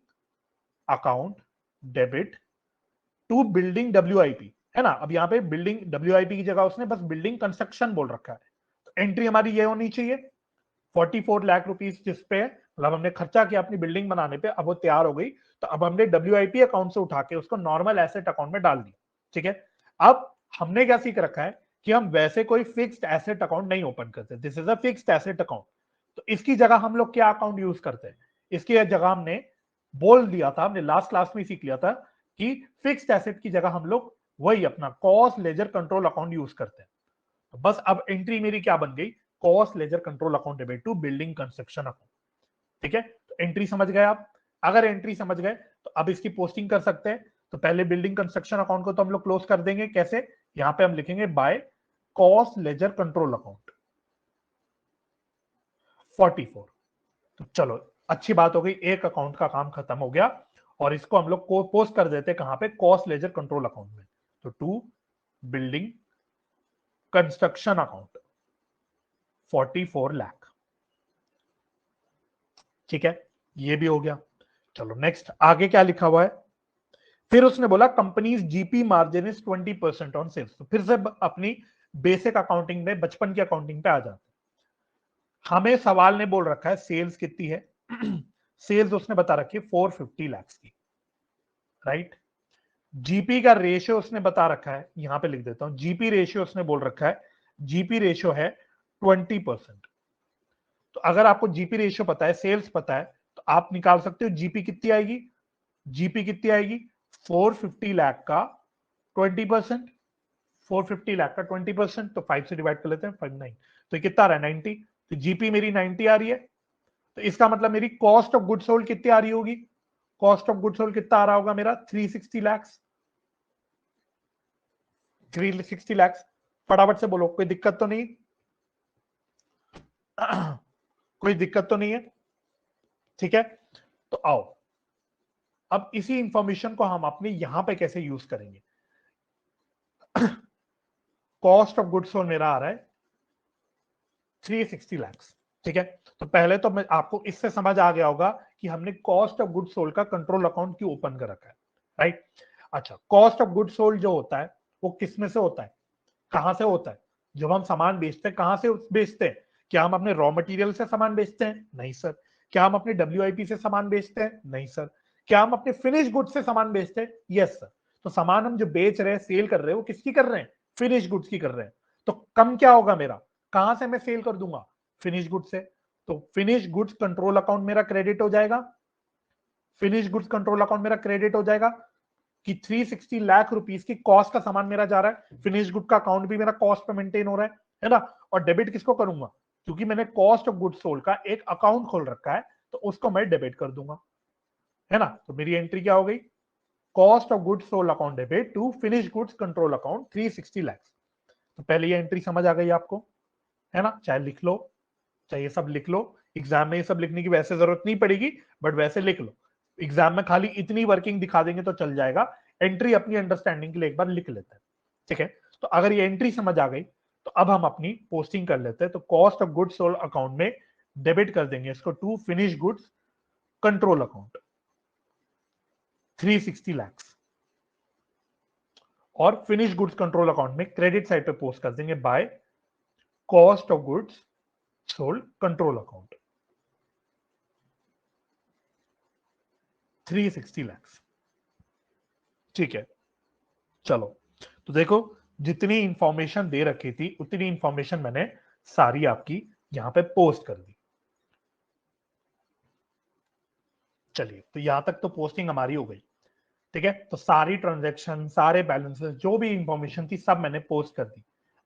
account debit to building WIP, है ना। अब यहाँ पे बिल्डिंग WIP की जगह उसने बस बिल्डिंग कंस्ट्रक्शन बोल रखा है। तो एंट्री हमारी ये होनी चाहिए 44 लाख रुपीस जिसपे मतलब हमने खर्चा किया अपनी बिल्डिंग बनाने पे, अब वो तैयार हो गई, तो अब हमने WIP अकाउंट से उठा के उसको नॉर्मल एसेट अकाउंट में डाल दिया। ठीक है, अब हमने क्या सीख रखा है कि हम वैसे कोई फिक्स्ड एसेट अकाउंट नहीं ओपन करते, this is a fixed asset account. तो इसकी जगह हम लोग क्या अकाउंट यूज करते हैं, इसकी जगह हमने बोल दिया था, हमने लास्ट क्लास में सीख लिया था कि फिक्स्ड एसेट की जगह हम लोग वही अपना cost ledger control account use करते हैं। तो बस अब एंट्री मेरी क्या बन गई, cost ledger control account debit to building construction account. ठीक है, तो एंट्री समझ गए आप। अगर एंट्री समझ गए तो अब इसकी पोस्टिंग कर सकते हैं। तो पहले बिल्डिंग कंस्ट्रक्शन अकाउंट को तो हम लोग क्लोज कर देंगे, कैसे, यहां पे हम लिखेंगे by cost ledger control account 44। तो चलो अच्छी बात हो गई, एक अकाउंट का काम खत्म हो गया, और इसको हम लोग को पोस्ट कर देते हैं कहां पे, कॉस्ट लेजर कंट्रोल अकाउंट में। तो to building construction account 44 lakh. ठीक है, ये भी हो गया। चलो नेक्स्ट आगे क्या लिखा हुआ है, फिर उसने बोला companies GP margin is 20% on sales. तो फिर से अपनी बेसिक अकाउंटिंग में बचपन की अकाउंटिंग पे आ जाते हैं। हमें सवाल ने बोल रखा है सेल्स कितनी है सेल्स उसने बता रखी है 450 लाख की, राइट। जीपी का रेशियो उसने बता रखा है, यहां पे लिख देता हूं, जीपी रेशियो उसने बोल रखा है, जीपी रेशियो है 20%। तो अगर आपको जीपी रेशियो पता है, सेल्स पता है, तो आप निकाल सकते हो जीपी कितनी आएगी। जीपी कितनी आएगी, 450 लाख का 20%, 450 लाख का 20%, तो 5 से डिवाइड कर लेते हैं, 59, तो ये कितना आ रहा है 90। तो जीपी मेरी 90 आ रही है, तो इसका मतलब मेरी कॉस्ट ऑफ गुड सोल्ड कितनी आ रही होगी, कॉस्ट ऑफ गुड सोल्ड कितना आ रहा होगा मेरा 360 लाख, 360 लाख। फटाफट से बोलो, कोई दिक्कत तो नहीं कोई दिक्कत तो नहीं है, ठीक है। तो आओ अब इसी इंफॉर्मेशन को हम अपने यहां पे कैसे यूज करेंगे। कॉस्ट ऑफ गुड्स सोल्ड मेरा आ रहा है 360 लाख, ठीक है। तो पहले तो मैं आपको इससे समझ आ गया होगा कि हमने कॉस्ट ऑफ गुड्स सोल्ड का कंट्रोल अकाउंट क्यों ओपन कर रखा है, राइट। अच्छा, कॉस्ट ऑफ गुड्स सोल्ड जो होता है वो किस में से होता है, कहां से होता है। जब हम सामान बेचते हैं कहां से बेचते हैं, क्या हम अपने रॉ मटेरियल से सामान बेचते हैं, नहीं सर। क्या हम अपने WIP से सामान बेचते हैं, नहीं सर। क्या हम अपने फिनिश गुड्स से सामान बेचते हैं, यस सर। तो सामान हम जो बेच रहे हैं, सेल कर रहे हैं, वो किसकी कर रहे हैं, फिनिश गुड्स की कर रहे हैं। तो कम क्या होगा मेरा, कहां से मैं सेल कर दूंगा, फिनिश गुड्स से। तो फिनिश गुड्स कंट्रोल अकाउंट मेरा क्रेडिट हो जाएगा, फिनिश गुड्स कंट्रोल अकाउंट मेरा क्रेडिट हो जाएगा कि 360 लाख रुपीस की कॉस्ट का सामान मेरा जा रहा है, फिनिश गुड का अकाउंट भी मेरा कॉस्ट पे मेंटेन हो रहा है ना। और डेबिट किसको करूंगा, क्योंकि मैंने कॉस्ट ऑफ गुड्स सोल्ड का एक अकाउंट खोल रखा है, तो उसको मैं डेबिट कर दूंगा, है ना। तो मेरी एंट्री क्या हो गई, cost of goods sold account debit to finish goods control account 360 lakh. तो पहले ये एंट्री समझ आ गई आपको, है ना। चाहे लिख लो, चाहे ये सब लिख लो, एग्जाम में ये सब लिखने की वैसे जरूरत नहीं पड़ेगी, बट वैसे लिख लो। एग्जाम में खाली इतनी वर्किंग दिखा देंगे तो चल जाएगा, एंट्री अपनी अंडरस्टैंडिंग के लिए एक बार लिख लेते हैं, ठीक है। तो अगर ये एंट्री समझ आ गई, तो अब हम अपनी पोस्टिंग कर लेते हैं। तो cost of goods sold account में डेबिट कर देंगे इसको to finish goods control account 360 lakh, और फिनिश गुड्स कंट्रोल अकाउंट में क्रेडिट साइड पे पोस्ट कर देंगे by cost of goods sold control account 360 lakh, ठीक है। चलो, तो देखो, जितनी इंफॉर्मेशन दे रखी थी उतनी इंफॉर्मेशन मैंने सारी आपकी यहां पे पोस्ट कर दी। चलिए, तो यहां तक तो पोस्टिंग हमारी हो गई, ठीक है। तो सारी ट्रांजैक्शन, सारे बैलेंसेस, जो भी इंफॉर्मेशन थी सब मैंने पोस्ट कर दी।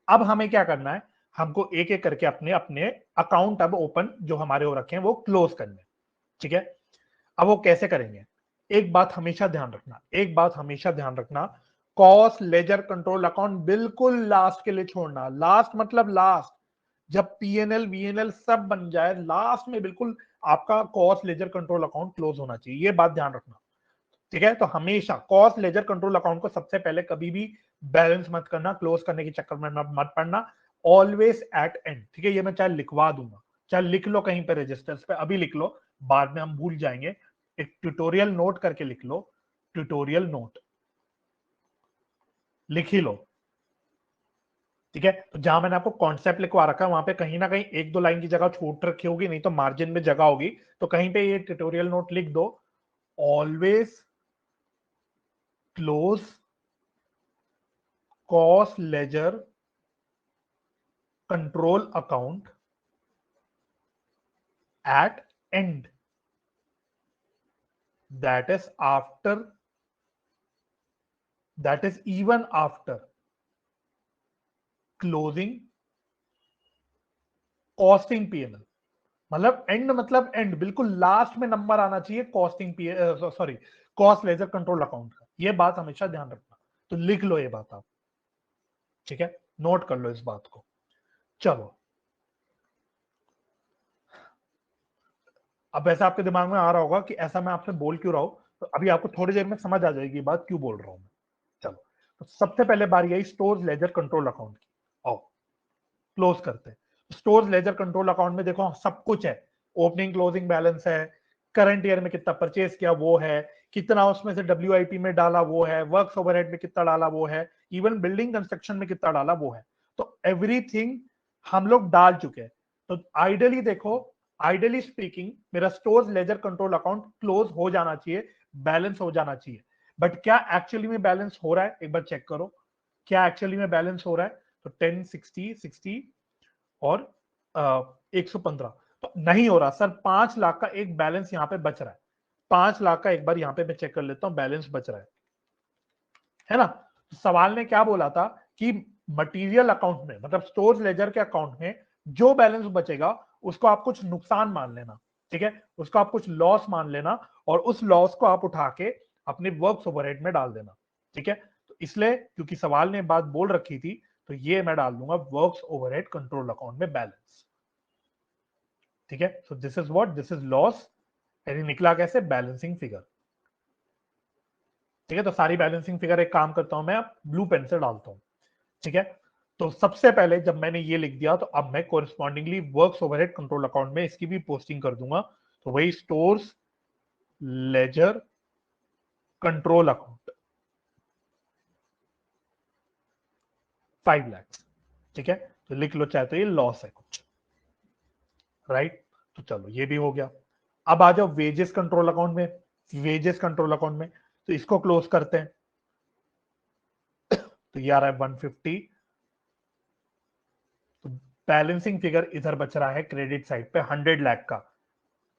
अब हमें क्या करना है, हमको एक एक करके अपने अपने अकाउंट अब ओपन जो हमारे हो रखे हैं वो क्लोज करने, ठीक है। अब वो कैसे करेंगे, एक बात हमेशा ध्यान रखना, एक बात हमेशा ध्यान रखना, कॉस्ट लेजर कंट्रोल अकाउंट बिल्कुल लास्ट के लिए छोड़ना। लास्ट मतलब लास्ट, जब PNL VNL सब बन जाए, लास्ट में बिल्कुल आपका cost ledger control account close होना चाहिए, ये बात ध्यान रखना, ठीक है। तो हमेशा कॉस्ट लेजर कंट्रोल अकाउंट को सबसे पहले कभी भी बैलेंस मत करना, क्लोज करने के चक्कर में मत पड़ना, ऑलवेज एट एंड, ठीक है। ये मैं चाहे लिखवा दूंगा, चाहे लिख लो कहीं पे रजिस्टर्स पे, अभी लिख लो, बाद में हम भूल जाएंगे। एक ट्यूटोरियल नोट करके लिख लो, ट्यूटोरियल नोट लिख ही लो, ठीक है। तो जहां मैंने आपको कॉन्सेप्ट लिखवा रखा है वहां पे कहीं ना कहीं एक दो लाइन की जगह छूट रखी होगी, नहीं तो मार्जिन में जगह होगी, तो कहीं पे ये ट्यूटोरियल नोट लिख दो, always close cost ledger control account at end, that is after, that is even after closing costing PNL। मतलब एंड मतलब एंड, बिल्कुल लास्ट में नंबर आना चाहिए costing sorry cost ledger control account का, ये बात हमेशा ध्यान रखना। तो लिख लो ये बात आप, ठीक है, नोट कर लो इस बात को। चलो, अब ऐसा आपके दिमाग में आ रहा होगा कि ऐसा मैं आपसे बोल क्यों रहा हूं, तो अभी आपको थोड़ी देर में समझ आ जाएगी बात क्यों बोल रहा हूं मैं। चलो, तो सबसे पहले बारी आई स्टोर्स लेजर कंट्रोल अकाउंट की, आओ क्लोज करते हैं। स्टोर्स लेजर कंट्रोल अकाउंट में देखो सब कुछ है, ओपनिंग क्लोजिंग बैलेंस है, करंट ईयर में कितना परचेज किया वो है, कितना उसमें से WIP में डाला वो है, वर्क्स ओवरहेड में कितना डाला वो है, इवन बिल्डिंग कंस्ट्रक्शन में कितना डाला वो है। तो एवरीथिंग हम लोग डाल चुके हैं। तो आइडियली देखो, आइडियली स्पीकिंग मेरा stores ledger control account close हो जाना चाहिए, बैलेंस हो जाना चाहिए। बट क्या एक्चुअली में बैलेंस हो रहा है, एक बार चेक करो क्या एक्चुअली में बैलेंस हो रहा है। तो 10, 60, 60 और 115 तो नहीं हो रहा सर। 5 लाख का एक बैलेंस यहाँ पे बच रहा है, 5 लाख का एक बार यहाँ पे मैं चेक कर लेता हूँ बैलेंस बच रहा है ना। तो सवाल ने क्या बोला था कि मटेरियल अकाउंट में, मतलब स्टोर्स लेजर के अकाउंट में जो बैलेंस बचेगा उसको आप कुछ नुकसान मान लेना, ठीक है, उसको आप कुछ लॉस मान लेना और उस लॉस को आप उठा के अपने वर्क्स ओवरहेड में डाल देना, ठीक है। तो इसलिए क्योंकि सवाल ने बात बोल रखी थी तो ये मैं डाल दूंगा वर्क्स ओवरहेड कंट्रोल अकाउंट में बैलेंस, ठीक है। So this is what, this is loss, यानी निकला कैसे, बैलेंसिंग फिगर, ठीक है। तो सारी बैलेंसिंग फिगर एक काम करता हूं मैं ब्लू पेन से डालता हूं, ठीक है। तो सबसे पहले जब मैंने ये लिख दिया तो अब मैं कोरिस्पॉन्डिंगली वर्क्स ओवरहेड कंट्रोल अकाउंट में इसकी भी पोस्टिंग कर दूंगा। तो वही stores ledger control account 5 lakh, ठीक है। तो लिख लो चाहे तो ये लॉस है कुछ, राइट। तो चलो ये भी हो गया। अब आ जाओ वेजेस कंट्रोल अकाउंट में, वेजेस कंट्रोल अकाउंट में तो इसको क्लोज करते हैं। तो ये आ रहा है 150। तो बैलेंसिंग फिगर इधर बच रहा है क्रेडिट साइड पे 100 लाख का।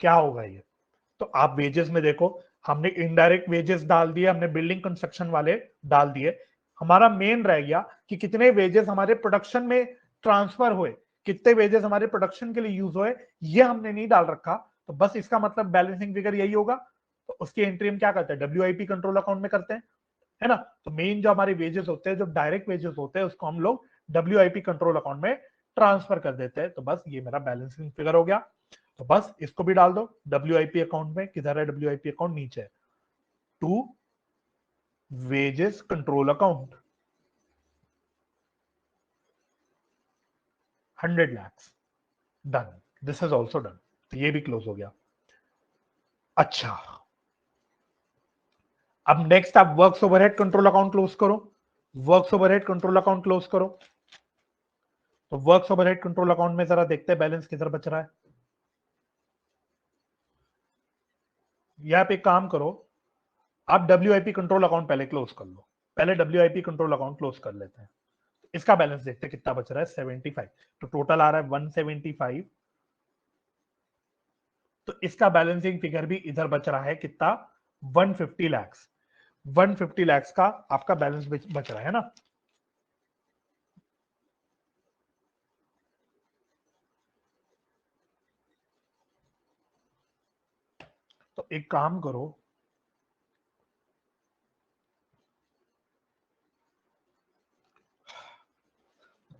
क्या होगा ये, तो आप वेजेस में देखो, हमने इनडायरेक्ट वेजेस डाल दिए, हमने बिल्डिंग कंस्ट्रक्शन वाले डाल दिए। हमारा मेन रह गया कि कितने वेजेस हमारे प्रोडक्शन में ट्रांसफर हुए, कितने वेजेस हमारे प्रोडक्शन के लिए यूज हुए, ये हमने नहीं डाल रखा। तो बस इसका मतलब बैलेंसिंग फिगर यही होगा। तो उसकी एंट्री हम क्या करते हैं, डब्ल्यूआईपी कंट्रोल अकाउंट में करते हैं, है ना। तो मेन जो हमारे वेजेस होते हैं, जो डायरेक्ट वेजेस होते हैं, उसको हम लोग डब्ल्यूआईपी कंट्रोल अकाउंट में ट्रांसफर कर देते हैं। तो बस ये मेरा बैलेंसिंग फिगर हो गया। तो बस इसको भी डाल दो डब्ल्यूआईपी अकाउंट में। किधर है डब्ल्यूआईपी अकाउंट, नीचे, to wages control account 100 lakhs, done, this is also done. तो ये भी क्लोज हो गया। अच्छा, अब नेक्स्ट आप works overhead control account close करो, works overhead control account close करो। तो वर्क्स ओवरहेड कंट्रोल अकाउंट में जरा देखते हैं बैलेंस किधर बच रहा है। यहां पे काम करो, आप डब्ल्यूआईपी कंट्रोल अकाउंट पहले क्लोज कर लो, पहले डब्ल्यूआईपी कंट्रोल अकाउंट क्लोज कर लेते हैं। इसका बैलेंस देखते हैं कितना बच रहा है, 75। तो टोटल आ रहा है 175। तो इसका बैलेंसिंग फिगर भी इधर बच रहा है कितना, 150 लाख, 150 लाख का आपका बैलेंस बच रहा है ना। तो एक काम करो,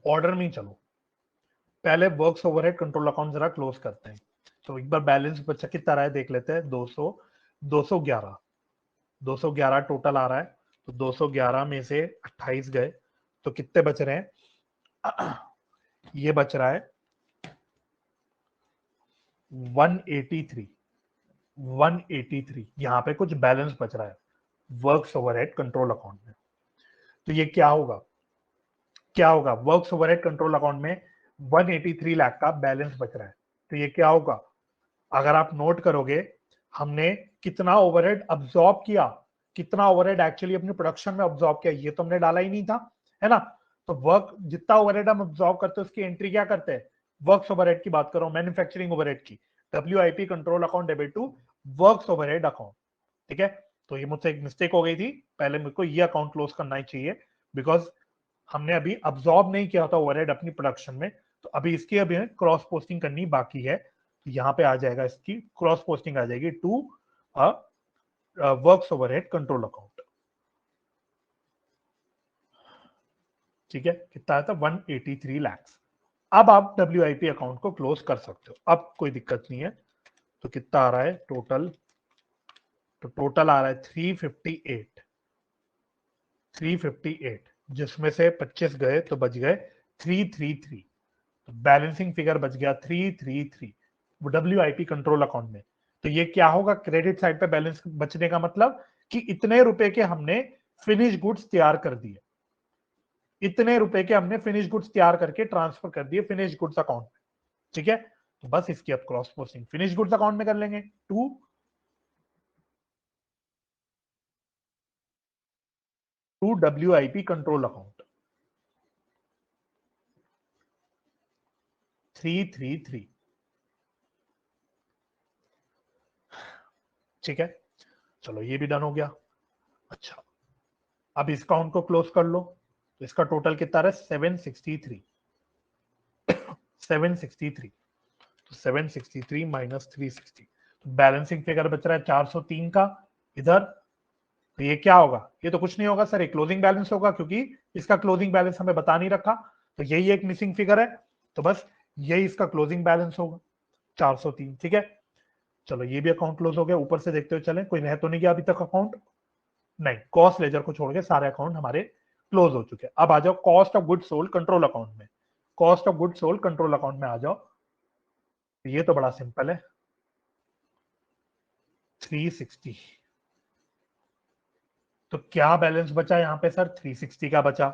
ऑर्डर में ही चलो, पहले वर्क्स ओवरहेड कंट्रोल अकाउंट जरा क्लोज करते हैं। तो एक बार बैलेंस बचा कितना रहा है देख लेते हैं, 200, 211, 211 टोटल आ रहा है। तो 211 में से 28 गए तो कितने बच रहे हैं, ये बच रहा है 183, 183 यहाँ पे कुछ बैलेंस बच रहा है वर्क्स ओवरहेड कंट्रोल अकाउंट में। तो ये क्या होगा, क्या होगा, वर्क्स ओवरहेड कंट्रोल अकाउंट में 183 लाख का बैलेंस बच रहा है। तो ये क्या होगा, अगर आप नोट करोगे हमने कितना ओवरहेड अब्सॉर्ब किया, कितना ओवरहेड एक्चुअली अपने प्रोडक्शन में अब्सॉर्ब किया, ये तो हमने डाला ही नहीं था, है ना। तो वर्क जितना ओवरहेड हम अब्सॉर्ब करते हैं उसकी एंट्री क्या करते हैं, वर्क्स ओवरहेड की बात करो, मैन्युफैक्चरिंग ओवरहेड की, WIP control account debit to works overhead account, ठीक है। तो ये मुझसे एक मिस्टेक हो गई थी, पहले मेरे को ये अकाउंट क्लोज करना ही चाहिए, बिकॉज हमने अभी अब्सॉर्ब नहीं किया था ओवरहेड अपनी प्रोडक्शन में। तो अभी इसकी अभी क्रॉस पोस्टिंग करनी बाकी है। तो यहाँ पे आ जाएगा, इसकी क्रॉस पोस्टिंग आ जाएगी to works overhead control account, ठीक है। कितना था, 183 लाख। अब आप डब्ल्यूआईपी अकाउंट को क्लोज कर सकते हो, अब कोई दिक्कत नहीं है। तो कितना आ रहा है टोटल, तो टोटल आ रहा है 358, 358 जिसमें से 25 गए तो बच गए 333। तो बैलेंसिंग फिगर बच गया 333 डब्ल्यूआईपी कंट्रोल अकाउंट में। तो ये क्या होगा, क्रेडिट साइड पे बैलेंस बचने का मतलब कि इतने रुपए के हमने फिनिश गुड्स तैयार कर दिए, इतने रुपए के हमने फिनिश गुड्स तैयार करके ट्रांसफर कर दिए फिनिश गुड्स अकाउंट में, ठीक है, तो बस इसकी अब cross posting finish goods account में कर लेंगे। To WIP control account 333। ठीक है, चलो ये भी डन हो गया। अच्छा, अब इस अकाउंट को क्लोज कर लो, तो इसका टोटल कितना रहा? 763। 763, तो 763 माइनस 360, तो बैलेंसिंग फिगर बच रहा है 403 का इधर। तो ये क्या होगा? ये तो कुछ नहीं होगा सर, ये क्लोजिंग बैलेंस होगा, क्योंकि इसका क्लोजिंग बैलेंस हमें बता नहीं रखा, तो यही एक मिसिंग फिगर है, तो बस यही इसका क्लोजिंग बैलेंस होगा 403। ठीक है, चलो ये भी अकाउंट क्लोज हो गया। ऊपर से देखते हुए चले, कोई रह तो नहीं गया अभी तक अकाउंट? नहीं, कॉस्ट लेजर को छोड़ के सारे अकाउंट हमारे क्लोज हो चुके हैं। अब आ जाओ cost of good sold control account में। Cost of good sold control account में आ जाओ, ये तो बड़ा सिंपल है, 360। तो क्या बैलेंस बचा यहाँ पे सर? 360 का बचा।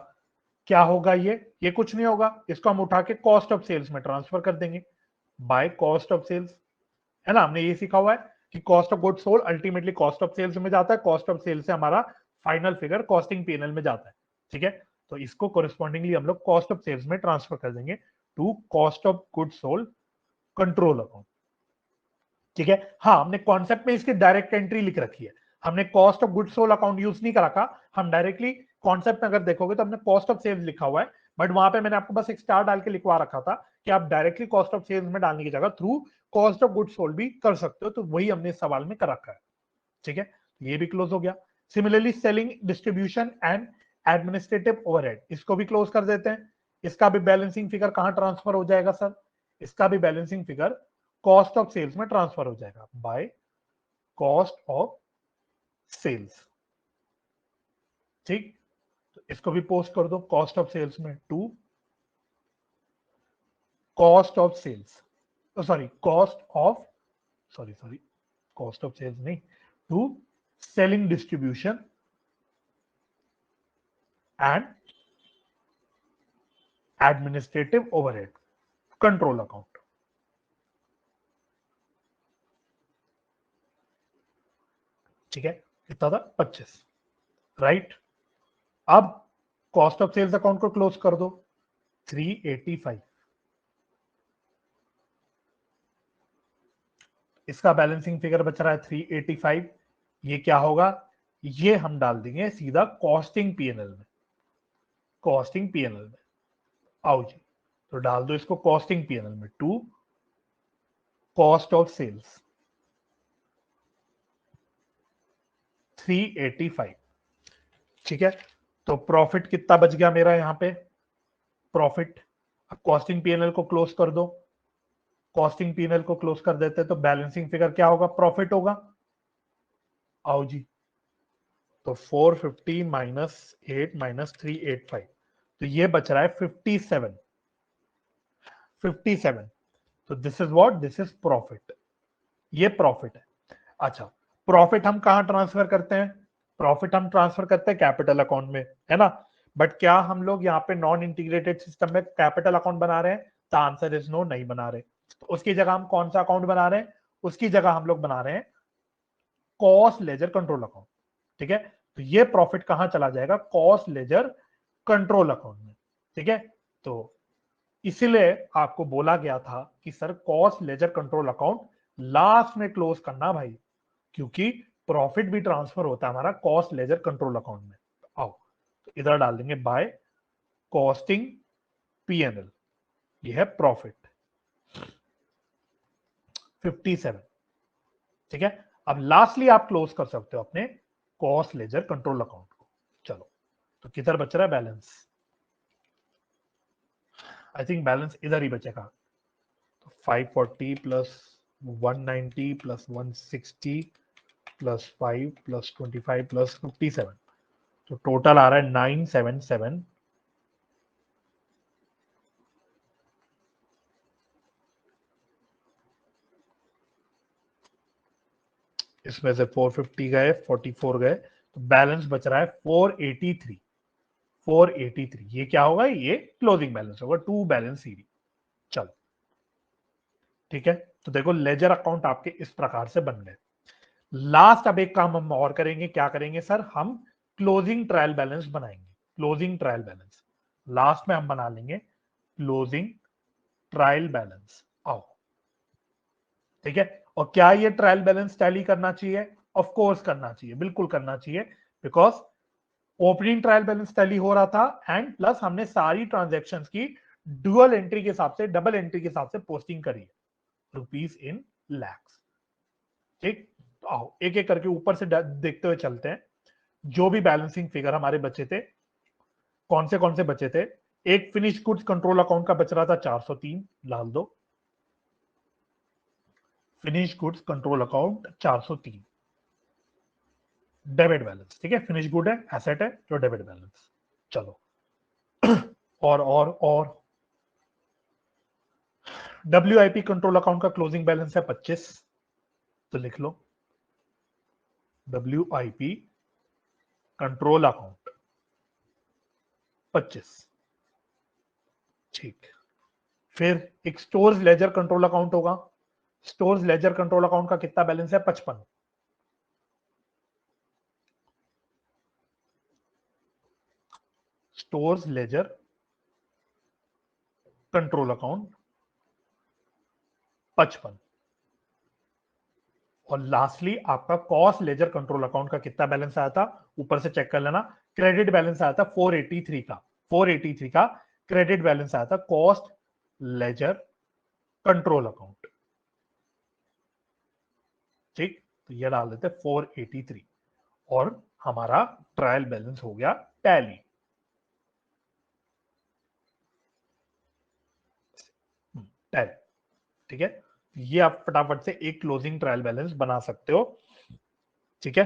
क्या होगा ये कुछ नहीं होगा, इसको हम उठा के कॉस्ट ऑफ सेल्स में ट्रांसफर कर देंगे बाय कॉस्ट ऑफ सेल्स, है ना? हमने ये सीखा हुआ है कि cost of good sold ultimately cost of sales में जाता है, कॉस्ट ऑफ सेल्स से हमारा फाइनल फिगर कॉस्टिंग पीएनएल में जाता है। ठीक है, तो इसको कोरिस्पॉन्डिंगली हम लोग कॉस्ट ऑफ सेल्स में ट्रांसफर कर देंगे to cost of good sold control account. ठीक है, हाँ, हमने कॉन्सेप्ट में इसकी डायरेक्ट एंट्री लिख रखी है, हमने cost of good sold account use नहीं करा था। हम डायरेक्टली कॉन्सेप्ट में अगर देखोगे तो हमने कॉस्ट ऑफ सेल्स लिखा हुआ है, बट वहां पे मैंने आपको बस एक स्टार डाल के लिखवा रखा था कि आप डायरेक्टली कॉस्ट ऑफ सेल्स में डालने की जगह through cost of good sold भी कर सकते हो, तो वही हमने इस सवाल में कर रखा है। ठीक है, ये भी क्लोज हो गया। Similarly selling distribution and administrative overhead, इसको भी क्लोज कर देते हैं। इसका भी बैलेंसिंग फिगर कहां ट्रांसफर हो जाएगा सर? इसका भी balancing figure cost of sales में ट्रांसफर हो जाएगा बाय कॉस्ट ऑफ सेल्स। ठीक, तो इसको भी पोस्ट कर दो कॉस्ट ऑफ सेल्स में to cost of sales, sorry cost of, sorry cost of sales नहीं, to selling distribution and administrative overhead control account. ठीक है, कितना था? 25, राइट। अब कॉस्ट ऑफ सेल्स अकाउंट को क्लोज कर दो, 385। इसका बैलेंसिंग फिगर बच रहा है 385। ये क्या होगा? ये हम डाल देंगे सीधा कॉस्टिंग पीएनएल में, कॉस्टिंग पीएनएल में। आओ जी, तो डाल दो इसको कॉस्टिंग पीएनएल में, टू कॉस्ट ऑफ सेल्स 385। ठीक है, तो प्रॉफिट कितना बच गया मेरा यहाँ पे? प्रॉफिट, अब कॉस्टिंग पीएनएल को क्लोज कर दो, कॉस्टिंग पीएनएल को क्लोज कर देते हैं, तो बैलेंसिंग फिगर क्या होगा? प्रॉफिट होगा। आओ जी, तो 450 माइनस 8 माइनस 385, तो ये बच रहा है 57। 57, तो this is what? This is profit, ये प्रॉफिट है। अच्छा, प्रॉफिट हम कहां ट्रांसफर करते हैं? प्रॉफिट हम ट्रांसफर करते हैं कैपिटल अकाउंट में, है ना? बट क्या हम लोग यहाँ पे नॉन इंटीग्रेटेड सिस्टम में कैपिटल अकाउंट बना रहे हैं? द आंसर इज नो, नहीं बना रहे। तो उसकी जगह हम कौन सा अकाउंट बना रहे हैं? उसकी जगह हम लोग बना रहे हैं कॉस्ट लेजर कंट्रोल अकाउंट। ठीक है, तो ये प्रॉफिट कहां चला जाएगा? कॉस्ट लेजर कंट्रोल अकाउंट में। ठीक है, तो इसीलिए आपको बोला गया था कि sir cost ledger control account last में क्लोज करना भाई, क्योंकि प्रॉफिट भी ट्रांसफर होता है हमारा कॉस्ट लेजर कंट्रोल अकाउंट में। आओ, तो इधर डाल देंगे बाय कॉस्टिंग पीएनएल, ये है प्रॉफिट 57। ठीक है, अब लास्टली आप क्लोज कर सकते हो अपने कॉस्ट लेजर कंट्रोल अकाउंट को। चलो, तो किधर बच रहा है बैलेंस? आई थिंक बैलेंस इधर ही बचेगा, तो 540 plus 190 plus 160 plus 5 plus 25 plus 57, तो टोटल आ रहा है 977। इसमें से 450 गए, 44 गए, तो बैलेंस बच रहा है 483। 483, ये क्या होगा? ये क्लोजिंग बैलेंस होगा, टू बैलेंस सीरी। चलो, ठीक है, तो देखो लेजर अकाउंट आपके इस प्रकार से बन गए। लास्ट अब एक काम हम और करेंगे, क्या करेंगे सर, हम क्लोजिंग ट्रायल बैलेंस बनाएंगे। क्लोजिंग ट्रायल बैलेंस लास्ट में हम बना लेंगे, क्लोजिंग ट्रायल बैलेंस। आओ, ठीक है, और क्या ये ट्रायल बैलेंस टैली करना चाहिए? ऑफ कोर्स करना चाहिए, बिल्कुल करना चाहिए, because opening trial balance tally हो रहा था एंड प्लस हमने सारी ट्रांजेक्शन्स की डुअल एंट्री के हिसाब से, डबल एंट्री के हिसाब से पोस्टिंग करी है, रुपीज इन लैक्स। ठीक, तो आओ एक एक करके ऊपर से देखते हुए चलते हैं। जो भी बैलेंसिंग फिगर हमारे बचे थे, कौन से बचे थे? एक फिनिश गुड्स कंट्रोल अकाउंट का बच रहा था 403, डाल दो, finish goods control account 403 debit balance. ठीक है, फिनिश गुड है, एसेट है, जो डेबिट बैलेंस। चलो, और WIP कंट्रोल अकाउंट का क्लोजिंग बैलेंस है 25, तो लिख लो WIP कंट्रोल अकाउंट 25। ठीक, फिर एक स्टोर्स लेजर कंट्रोल अकाउंट होगा। स्टोर्स लेजर कंट्रोल अकाउंट का कितना बैलेंस है? 55। Stores ledger control account 55। और लास्टली आपका कॉस्ट लेजर कंट्रोल अकाउंट का कितना बैलेंस आया था? ऊपर से चेक कर लेना, क्रेडिट बैलेंस आया था 483 का। 483 का क्रेडिट बैलेंस आया था कॉस्ट लेजर कंट्रोल अकाउंट। ठीक, तो ये डाल देते 483 और हमारा ट्रायल बैलेंस हो गया टैली। टैली, ठीक है, ये आप फटाफट से एक क्लोजिंग ट्रायल बैलेंस बना सकते हो। ठीक है,